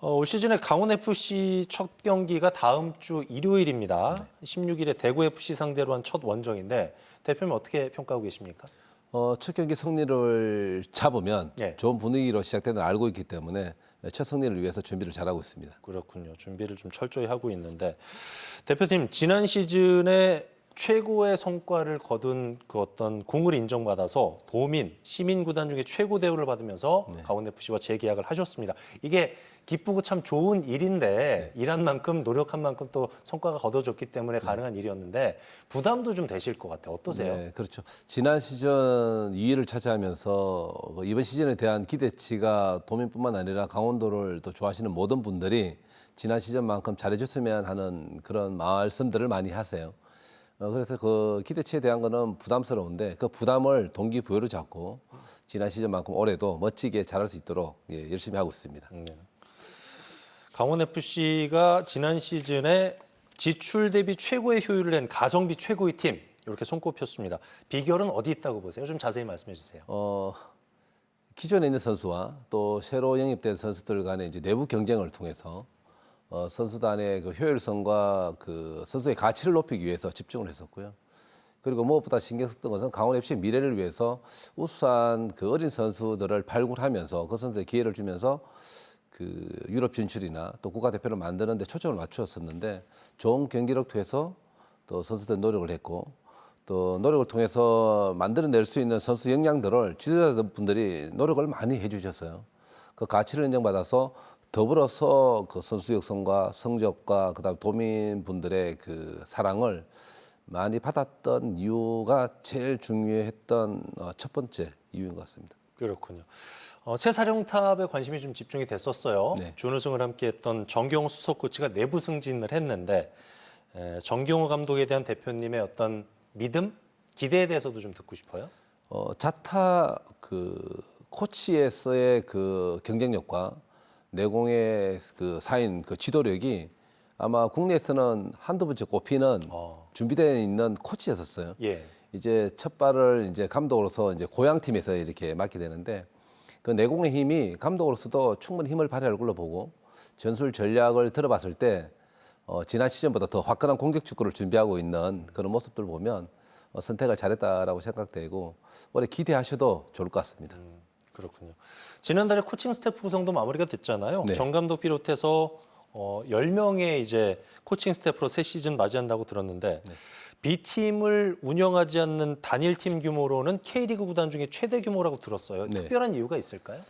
올 시즌에 강원FC 첫 경기가 다음 주 일요일입니다. 16일에 대구FC 상대로 한 첫 원정인데 대표님 어떻게 평가하고 계십니까? 첫 경기 승리를 잡으면 네. 좋은 분위기로 시작되는 걸 알고 있기 때문에 첫 승리를 위해서 준비를 잘하고 있습니다. 그렇군요. 준비를 좀 철저히 하고 있는데 대표님 지난 시즌에 최고의 성과를 거둔 그 어떤 공을 인정받아서 도민, 시민 구단 중에 최고 대우를 받으면서 네. 강원FC와 재계약을 하셨습니다. 이게 기쁘고 참 좋은 일인데 일한 만큼 노력한 만큼 또 성과가 거둬졌기 때문에 가능한 일이었는데 부담도 좀 되실 것 같아요. 어떠세요? 네, 그렇죠. 지난 시즌 2위를 차지하면서 이번 시즌에 대한 기대치가 도민뿐만 아니라 강원도를 또 좋아하시는 모든 분들이 지난 시즌만큼 잘해줬으면 하는 그런 말씀들을 많이 하세요. 그래서 그 기대치에 대한 거는 부담스러운데 그 부담을 동기부여로 잡고 지난 시즌만큼 올해도 멋지게 잘할 수 있도록 열심히 하고 있습니다. 강원FC가 지난 시즌에 지출 대비 최고의 효율을 낸 가성비 최고의 팀 이렇게 손꼽혔습니다. 비결은 어디 있다고 보세요? 좀 자세히 말씀해 주세요. 기존에 있는 선수와 또 새로 영입된 선수들 간의 이제 내부 경쟁을 통해서 선수단의 그 효율성과 그 선수의 가치를 높이기 위해서 집중을 했었고요. 그리고 무엇보다 신경 썼던 것은 강원FC의 미래를 위해서 우수한 그 어린 선수들을 발굴하면서 그 선수에 기회를 주면서 그 유럽 진출이나 또 국가대표를 만드는 데 초점을 맞추었었는데 좋은 경기력 통해서 또 선수들 노력을 했고 또 노력을 통해서 만들어낼 수 있는 선수 역량들을 지도자분들이 노력을 많이 해주셨어요. 그 가치를 인정받아서 더불어서 그 선수 육성과 성적과 그다음 도민분들의 그 사랑을 많이 받았던 이유가 제일 중요했던 첫 번째 이유인 것 같습니다. 그렇군요. 새 사령탑에 관심이 좀 집중이 됐었어요. 네. 준우승을 함께했던 정경호 수석 코치가 내부 승진을 했는데 정경호 감독에 대한 대표님의 어떤 믿음, 기대에 대해서도 좀 듣고 싶어요. 자타 그 코치에서의 그 경쟁력과 내공의 그 사인 그 지도력이 아마 국내에서는 한두 번째 꼽히는 준비되어 있는 코치였었어요. 예. 이제 첫 발을 이제 감독으로서 이제 고향 팀에서 이렇게 맡게 되는데 그 내공의 힘이 감독으로서도 충분히 힘을 발휘할 걸로 보고 전술 전략을 들어봤을 때 지난 시즌보다 더 화끈한 공격 축구를 준비하고 있는 그런 모습들 보면 선택을 잘했다라고 생각되고 올해 기대하셔도 좋을 것 같습니다. 그렇군요. 지난달에 코칭 스태프 구성도 마무리가 됐잖아요. 네. 정 감독 비롯해서 10명의 이제 코칭 스태프로 새 시즌 맞이한다고 들었는데 B팀을 운영하지 않는 단일팀 규모로는 K리그 구단 중에 최대 규모라고 들었어요. 네. 특별한 이유가 있을까요?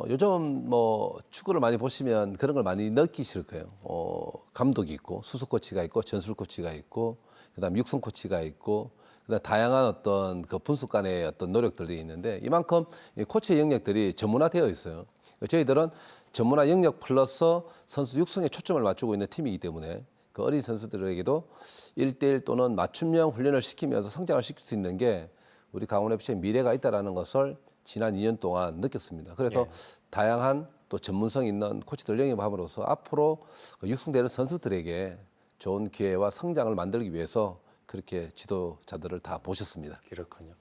요즘 뭐 축구를 많이 보시면 그런 걸 많이 느끼실 거예요. 감독이 있고 수석 코치가 있고 전술 코치가 있고 그다음 육성 코치가 있고 그다음 다양한 어떤 그 분수 간의 어떤 노력들이 있는데 이만큼 이 코치의 영역들이 전문화되어 있어요. 저희들은 전문화 영역 플러스 선수 육성에 초점을 맞추고 있는 팀이기 때문에 그 어린 선수들에게도 1대1 또는 맞춤형 훈련을 시키면서 성장을 시킬 수 있는 게 우리 강원FC의 미래가 있다는 것을 지난 2년 동안 느꼈습니다. 그래서 다양한 또 전문성 있는 코치들 영입함으로써 앞으로 그 육성되는 선수들에게 좋은 기회와 성장을 만들기 위해서 그렇게 지도자들을 다 보셨습니다. 그렇군요.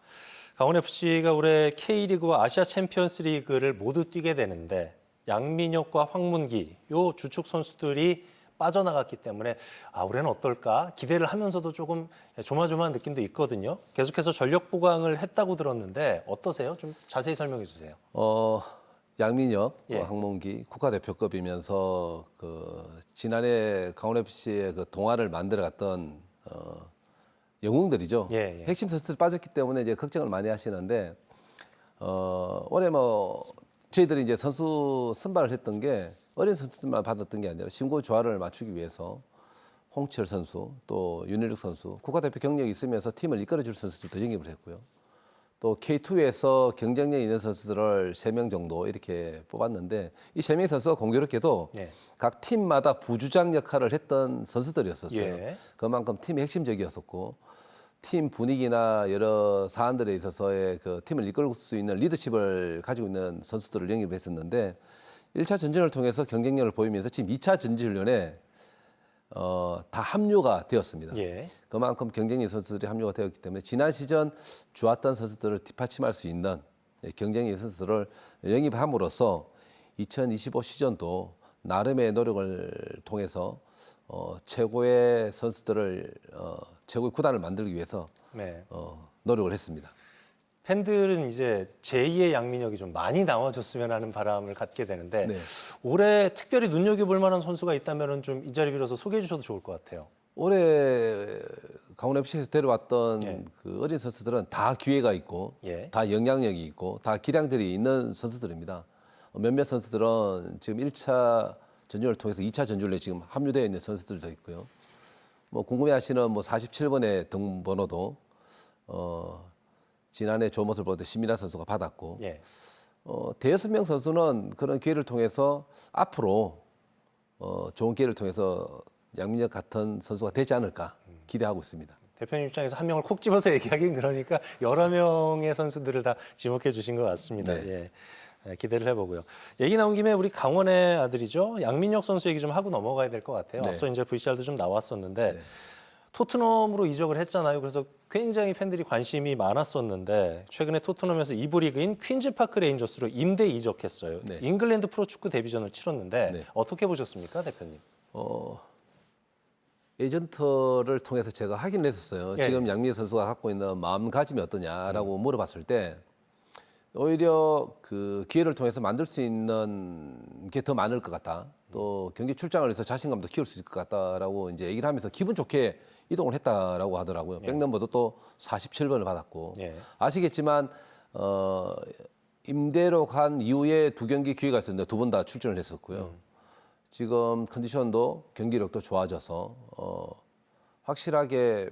강원FC가 올해 K리그와 아시아 챔피언스 리그를 모두 뛰게 되는데 양민혁과 황문기 요 주축 선수들이 빠져나갔기 때문에 올해는 어떨까 기대를 하면서도 조금 조마조마한 느낌도 있거든요. 계속해서 전력 보강을 했다고 들었는데 어떠세요? 좀 자세히 설명해 주세요. 양민혁, 황문기 국가대표급이면서 그 지난해 강원FC의 그 동화를 만들어갔던 영웅들이죠. 핵심 선수들 빠졌기 때문에 이제 걱정을 많이 하시는데 올해 뭐 저희들이 이제 선수 선발을 했던 게 어린 선수들만 받았던 게 아니라 신고 조화를 맞추기 위해서 홍철 선수, 또 윤일욱 선수, 국가대표 경력이 있으면서 팀을 이끌어줄 선수들도 영입을 했고요. 또 K2에서 경쟁력 있는 선수들을 3명 정도 이렇게 뽑았는데 이 3명의 선수가 공교롭게도 각 팀마다 부주장 역할을 했던 선수들이었었어요. 그만큼 팀이 핵심적이었었고 팀 분위기나 여러 사안들에 있어서의 그 팀을 이끌 수 있는 리더십을 가지고 있는 선수들을 영입했었는데 1차 전지훈련을 통해서 경쟁력을 보이면서 지금 2차 전지훈련에 다 합류가 되었습니다. 그만큼 경쟁력 선수들이 합류가 되었기 때문에 지난 시즌 좋았던 선수들을 뒷받침할 수 있는 경쟁력 선수들을 영입함으로써 2025 시즌도 나름의 노력을 통해서 최고의 선수들을 최고의 구단을 만들기 위해서 노력을 했습니다. 팬들은 이제 제2의 양민혁이 좀 많이 나와줬으면 하는 바람을 갖게 되는데 올해 특별히 눈여겨볼 만한 선수가 있다면 좀 이 자리 빌어서 소개해 주셔도 좋을 것 같아요. 올해 강원FC에서 데려왔던 그 어린 선수들은 다 기회가 있고 다 영향력이 있고 다 기량들이 있는 선수들입니다. 몇몇 선수들은 지금 1차 전준을 통해서 2차 전준에 지금 합류되어 있는 선수들도 있고요. 뭐 궁금해하시는 뭐 47번의 등번호도 지난해 좋은 모습을 보던 신민아 선수가 받았고 대여섯 명 선수는 그런 기회를 통해서 앞으로 좋은 기회를 통해서 양민혁 같은 선수가 되지 않을까 기대하고 있습니다. 대표님 입장에서 한 명을 콕 집어서 얘기하긴 그러니까 여러 명의 선수들을 다 지목해 주신 것 같습니다. 네, 기대를 해보고요. 얘기 나온 김에 우리 강원의 아들이죠. 양민혁 선수 얘기 좀 하고 넘어가야 될 것 같아요. 네. 앞서 이제 VCR도 좀 나왔었는데 네. 토트넘으로 이적을 했잖아요. 그래서 굉장히 팬들이 관심이 많았었는데 최근에 토트넘에서 2부 리그인 퀸즈파크 레인저스로 임대 이적했어요. 네. 잉글랜드 프로축구 데뷔전을 치렀는데 네. 어떻게 보셨습니까, 대표님? 에이전트를 통해서 제가 확인을 했었어요. 예. 지금 양민혁 선수가 갖고 있는 마음가짐이 어떠냐라고 물어봤을 때 오히려 그 기회를 통해서 만들 수 있는 게 더 많을 것 같다. 또 경기 출장을 해서 자신감도 키울 수 있을 것 같다라고 이제 얘기를 하면서 기분 좋게 이동을 했다라고 하더라고요. 백넘버도 또 47번을 받았고 예. 아시겠지만 임대로 간 이후에 2경기 기회가 있었는데 2번 다 출전을 했었고요. 지금 컨디션도 경기력도 좋아져서 확실하게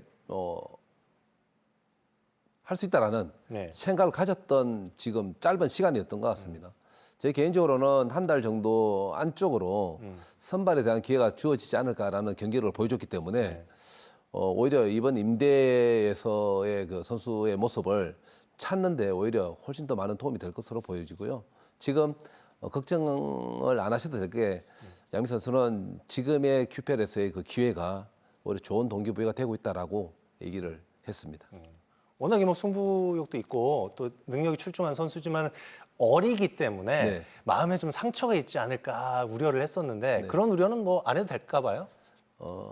할 수 있다라는 네. 생각을 가졌던 지금 짧은 시간이었던 것 같습니다. 제 개인적으로는 한 달 정도 안쪽으로 선발에 대한 기회가 주어지지 않을까라는 경기력을 보여줬기 때문에 네. 오히려 이번 임대에서의 그 선수의 모습을 찾는데 오히려 훨씬 더 많은 도움이 될 것으로 보여지고요. 지금 걱정을 안 하셔도 될 게 양민 선수는 지금의 QPL에서의 그 기회가 오히려 좋은 동기부여가 되고 있다라고 얘기를 했습니다. 워낙에 뭐 승부욕도 있고 또 능력이 출중한 선수지만 어리기 때문에 네. 마음에 좀 상처가 있지 않을까 우려를 했었는데 네. 그런 우려는 뭐 안 해도 될까 봐요.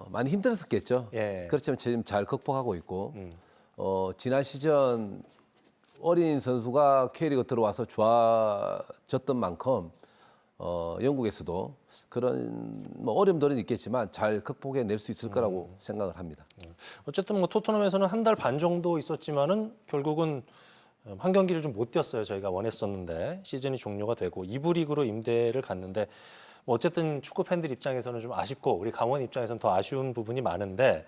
많이 힘들었겠죠. 예. 그렇지만 지금 잘 극복하고 있고 지난 시즌 어린 선수가 K리그 들어와서 좋아졌던 만큼 영국에서도 그런 뭐 어려움들은 있겠지만 잘 극복해낼 수 있을 거라고 생각을 합니다. 어쨌든 뭐 토트넘에서는 한 달 반 정도 있었지만은 결국은 한 경기를 좀 못 뛰었어요. 저희가 원했었는데 시즌이 종료가 되고 2부 리그로 임대를 갔는데 뭐 어쨌든 축구 팬들 입장에서는 좀 아쉽고 우리 강원 입장에서는 더 아쉬운 부분이 많은데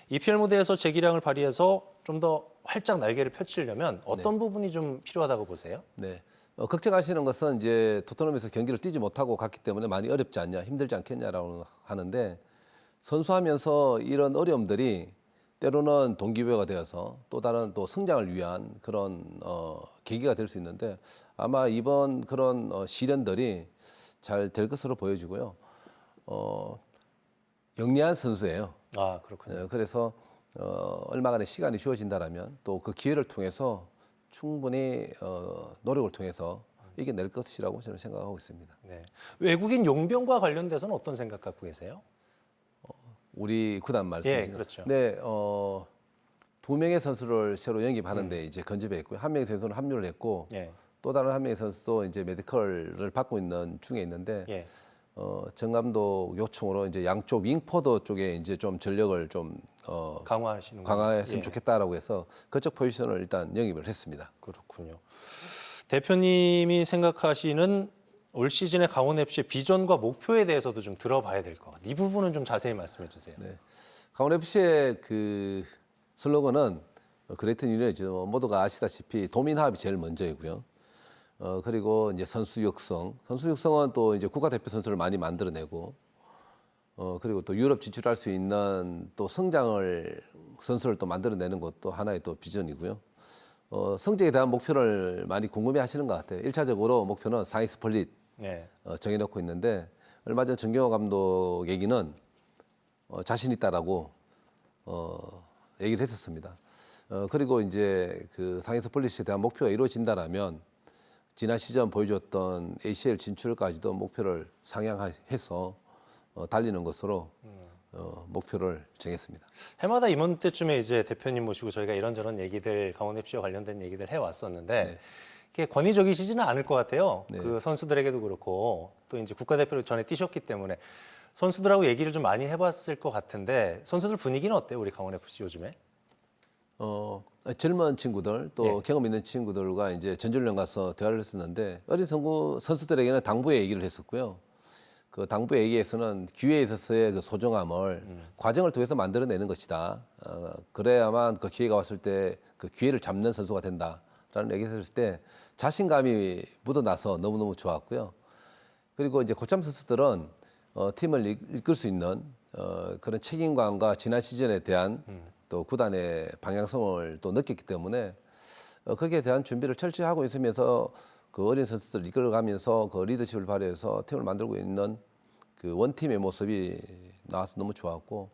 EPL 무대에서 재기량을 발휘해서 좀 더 활짝 날개를 펼치려면 어떤 부분이 좀 필요하다고 보세요? 네. 걱정하시는 것은 이제 토트넘에서 경기를 뛰지 못하고 갔기 때문에 많이 어렵지 않냐, 힘들지 않겠냐라고 하는데 선수하면서 이런 어려움들이 때로는 동기부여가 되어서 또 다른 또 성장을 위한 그런 계기가 될 수 있는데 아마 이번 그런 시련들이 잘 될 것으로 보여지고요. 영리한 선수예요. 아, 그렇군요. 그래서 얼마간의 시간이 주어진다라면 또 그 기회를 통해서 충분히 노력을 통해서 이겨낼 것이라고 저는 생각하고 있습니다. 네. 외국인 용병과 관련돼서는 어떤 생각 갖고 계세요? 우리 구단 말씀이시죠? 예, 그렇죠. 네, 2명의 선수를 새로 영입하는데 이제 건집해 있고요. 1명의 선수는 합류를 했고 예. 또 다른 1명의 선수도 이제 메디컬을 받고 있는 중에 있는데 예. 정 감독 요청으로 이제 양쪽 윙포더 쪽에 이제 좀 전력을 좀 강화했으면 예. 좋겠다라고 해서 그쪽 포지션을 일단 영입을 했습니다. 그렇군요. 대표님이 생각하시는 올 시즌의 강원 FC의 비전과 목표에 대해서도 좀 들어봐야 될 것 같아요. 이 부분은 좀 자세히 말씀해 주세요. 네. 강원 FC의 그 슬로건은 그레이트 유니언이죠. 모두가 아시다시피 도민합이 제일 먼저이고요. 그리고 이제 선수 육성은 또 이제 국가대표 선수를 많이 만들어내고, 그리고 또 유럽 진출할 수 있는 또 선수를 또 만들어내는 것도 하나의 또 비전이고요. 성적에 대한 목표를 많이 궁금해하시는 것 같아요. 1차적으로 목표는 상위 스플릿 네. 정해놓고 있는데 얼마 전 정경호 감독 얘기는 자신 있다라고 얘기를 했었습니다. 그리고 이제 그 상위 스플릿에 대한 목표가 이루어진다라면 지난 시즌 보여줬던 ACL 진출까지도 목표를 상향해서 달리는 것으로 목표를 정했습니다. 해마다 이맘때쯤에 이제 대표님 모시고 저희가 이런저런 얘기들 강원 FC와 관련된 얘기들 해왔었는데 네. 이게 권위적이시지는 않을 것 같아요. 네. 그 선수들에게도 그렇고 또 이제 국가대표로 전에 뛰셨기 때문에 선수들하고 얘기를 좀 많이 해봤을 것 같은데 선수들 분위기는 어때요? 우리 강원 FC 요즘에? 젊은 친구들 또 예. 경험 있는 친구들과 이제 전주련 가서 대화를 했었는데 어린 선수들에게는 당부의 얘기를 했었고요. 그 당부 얘기에서는 기회에 있어서의 그 소중함을 과정을 통해서 만들어내는 것이다. 그래야만 그 기회가 왔을 때 그 기회를 잡는 선수가 된다라는 얘기를 했을 때 자신감이 묻어나서 너무너무 좋았고요. 그리고 이제 고참 선수들은 팀을 이끌 수 있는 그런 책임감과 지난 시즌에 대한 또 구단의 방향성을 또 느꼈기 때문에 거기에 대한 준비를 철저히 하고 있으면서 그 어린 선수들을 이끌어가면서 그 리더십을 발휘해서 팀을 만들고 있는 그 원팀의 모습이 나와서 너무 좋았고,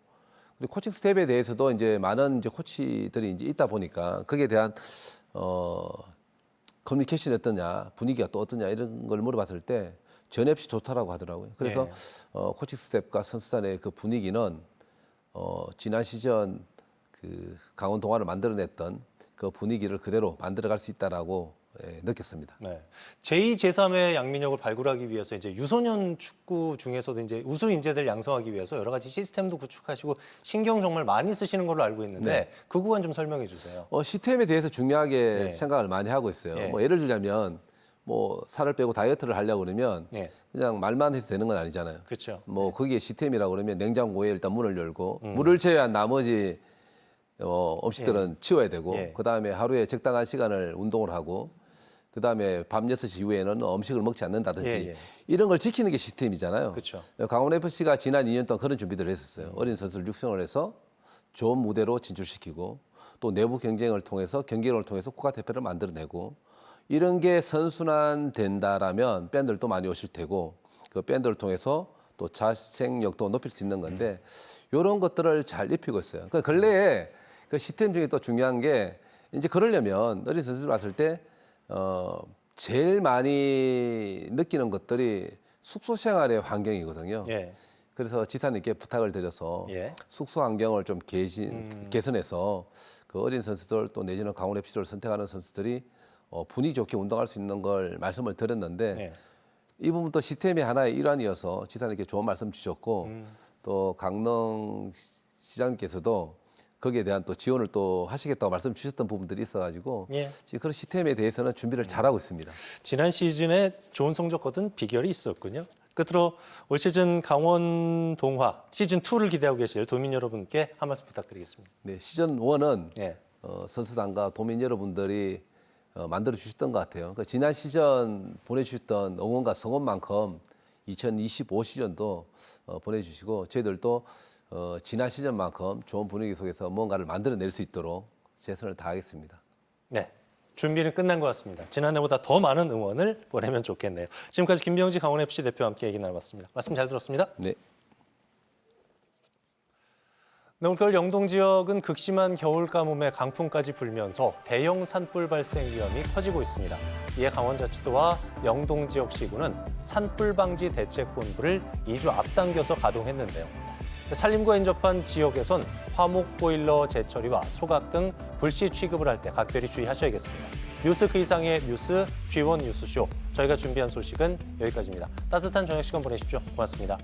그리고 코칭 스텝에 대해서도 이제 많은 이제 코치들이 이제 있다 보니까 거기에 대한 커뮤니케이션이 어떠냐, 분위기가 또 어떠냐 이런 걸 물어봤을 때 전혀 없이 좋다라고 하더라고요. 그래서 예. 코칭 스텝과 선수단의 그 분위기는 지난 시즌 그 강원 동화를 만들어냈던 그 분위기를 그대로 만들어갈 수 있다라고 느꼈습니다. 네. 제2, 제3의 양민혁을 발굴하기 위해서 이제 유소년 축구 중에서도 이제 우수 인재들 양성하기 위해서 여러 가지 시스템도 구축하시고 신경 정말 많이 쓰시는 걸로 알고 있는데 네. 그 구간 좀 설명해 주세요. 시스템에 대해서 중요하게 네. 생각을 많이 하고 있어요. 예. 뭐 예를 들자면 뭐 살을 빼고 다이어트를 하려고 그러면 예. 그냥 말만 해서 되는 건 아니잖아요. 그렇죠. 뭐 거기에 시스템이라고 그러면 냉장고에 일단 문을 열고 물을 제외한 나머지 음식들은 치워야 되고 예. 그다음에 하루에 적당한 시간을 운동을 하고 그다음에 밤 6시 이후에는 음식을 먹지 않는다든지 예, 예. 이런 걸 지키는 게 시스템이잖아요. 그렇죠. 강원 FC가 지난 2년 동안 그런 준비들을 했었어요. 어린 선수를 육성을 해서 좋은 무대로 진출시키고 또 내부 경쟁을 통해서 경기력을 통해서 국가대표를 만들어내고 이런 게 선순환 된다라면 밴들도 많이 오실 테고 그 밴들을 통해서 또 자생력도 높일 수 있는 건데 이런 것들을 잘 입히고 있어요. 그 근래에 그 시스템 중에 또 중요한 게 이제 그러려면 어린 선수들 왔을 때 제일 많이 느끼는 것들이 숙소 생활의 환경이거든요. 예. 그래서 지사님께 부탁을 드려서 예. 숙소 환경을 좀 개선해서 그 어린 선수들 또 내지는 강원 FC를 선택하는 선수들이 분위기 좋게 운동할 수 있는 걸 말씀을 드렸는데 예. 이 부분도 시스템의 하나의 일환이어서 지사님께 좋은 말씀 주셨고 또 강릉 시장님께서도 거기에 대한 또 지원을 또 하시겠다고 말씀 주셨던 부분들이 있어가지고 예. 지금 그런 시스템에 대해서는 준비를 잘하고 있습니다. 지난 시즌에 좋은 성적 거둔 비결이 있었군요. 끝으로 올 시즌 강원 동화 시즌 2를 기대하고 계실 도민 여러분께 한 말씀 부탁드리겠습니다. 네, 시즌 1은 예. 선수단과 도민 여러분들이 만들어 주셨던 것 같아요. 그러니까 지난 시즌 보내주셨던 응원과 성원만큼 2025 시즌도 보내주시고 저희들도 지난 시즌만큼 좋은 분위기 속에서 뭔가를 만들어낼 수 있도록 최선을 다하겠습니다. 네, 준비는 끝난 것 같습니다. 지난해보다 더 많은 응원을 보내면 좋겠네요. 지금까지 김병지 강원FC 대표와 함께 얘기 나눠봤습니다. 말씀 잘 들었습니다. 네. 올겨울 영동 지역은 극심한 겨울 가뭄에 강풍까지 불면서 대형 산불 발생 위험이 커지고 있습니다. 이에 강원자치도와 영동 지역시군은 산불 방지 대책본부를 2주 앞당겨서 가동했는데요. 산림과 인접한 지역에선 화목 보일러 재처리와 소각 등 불시 취급을 할 때 각별히 주의하셔야겠습니다. 뉴스 그 이상의 뉴스 G1 뉴스쇼. 저희가 준비한 소식은 여기까지입니다. 따뜻한 저녁 시간 보내십시오. 고맙습니다.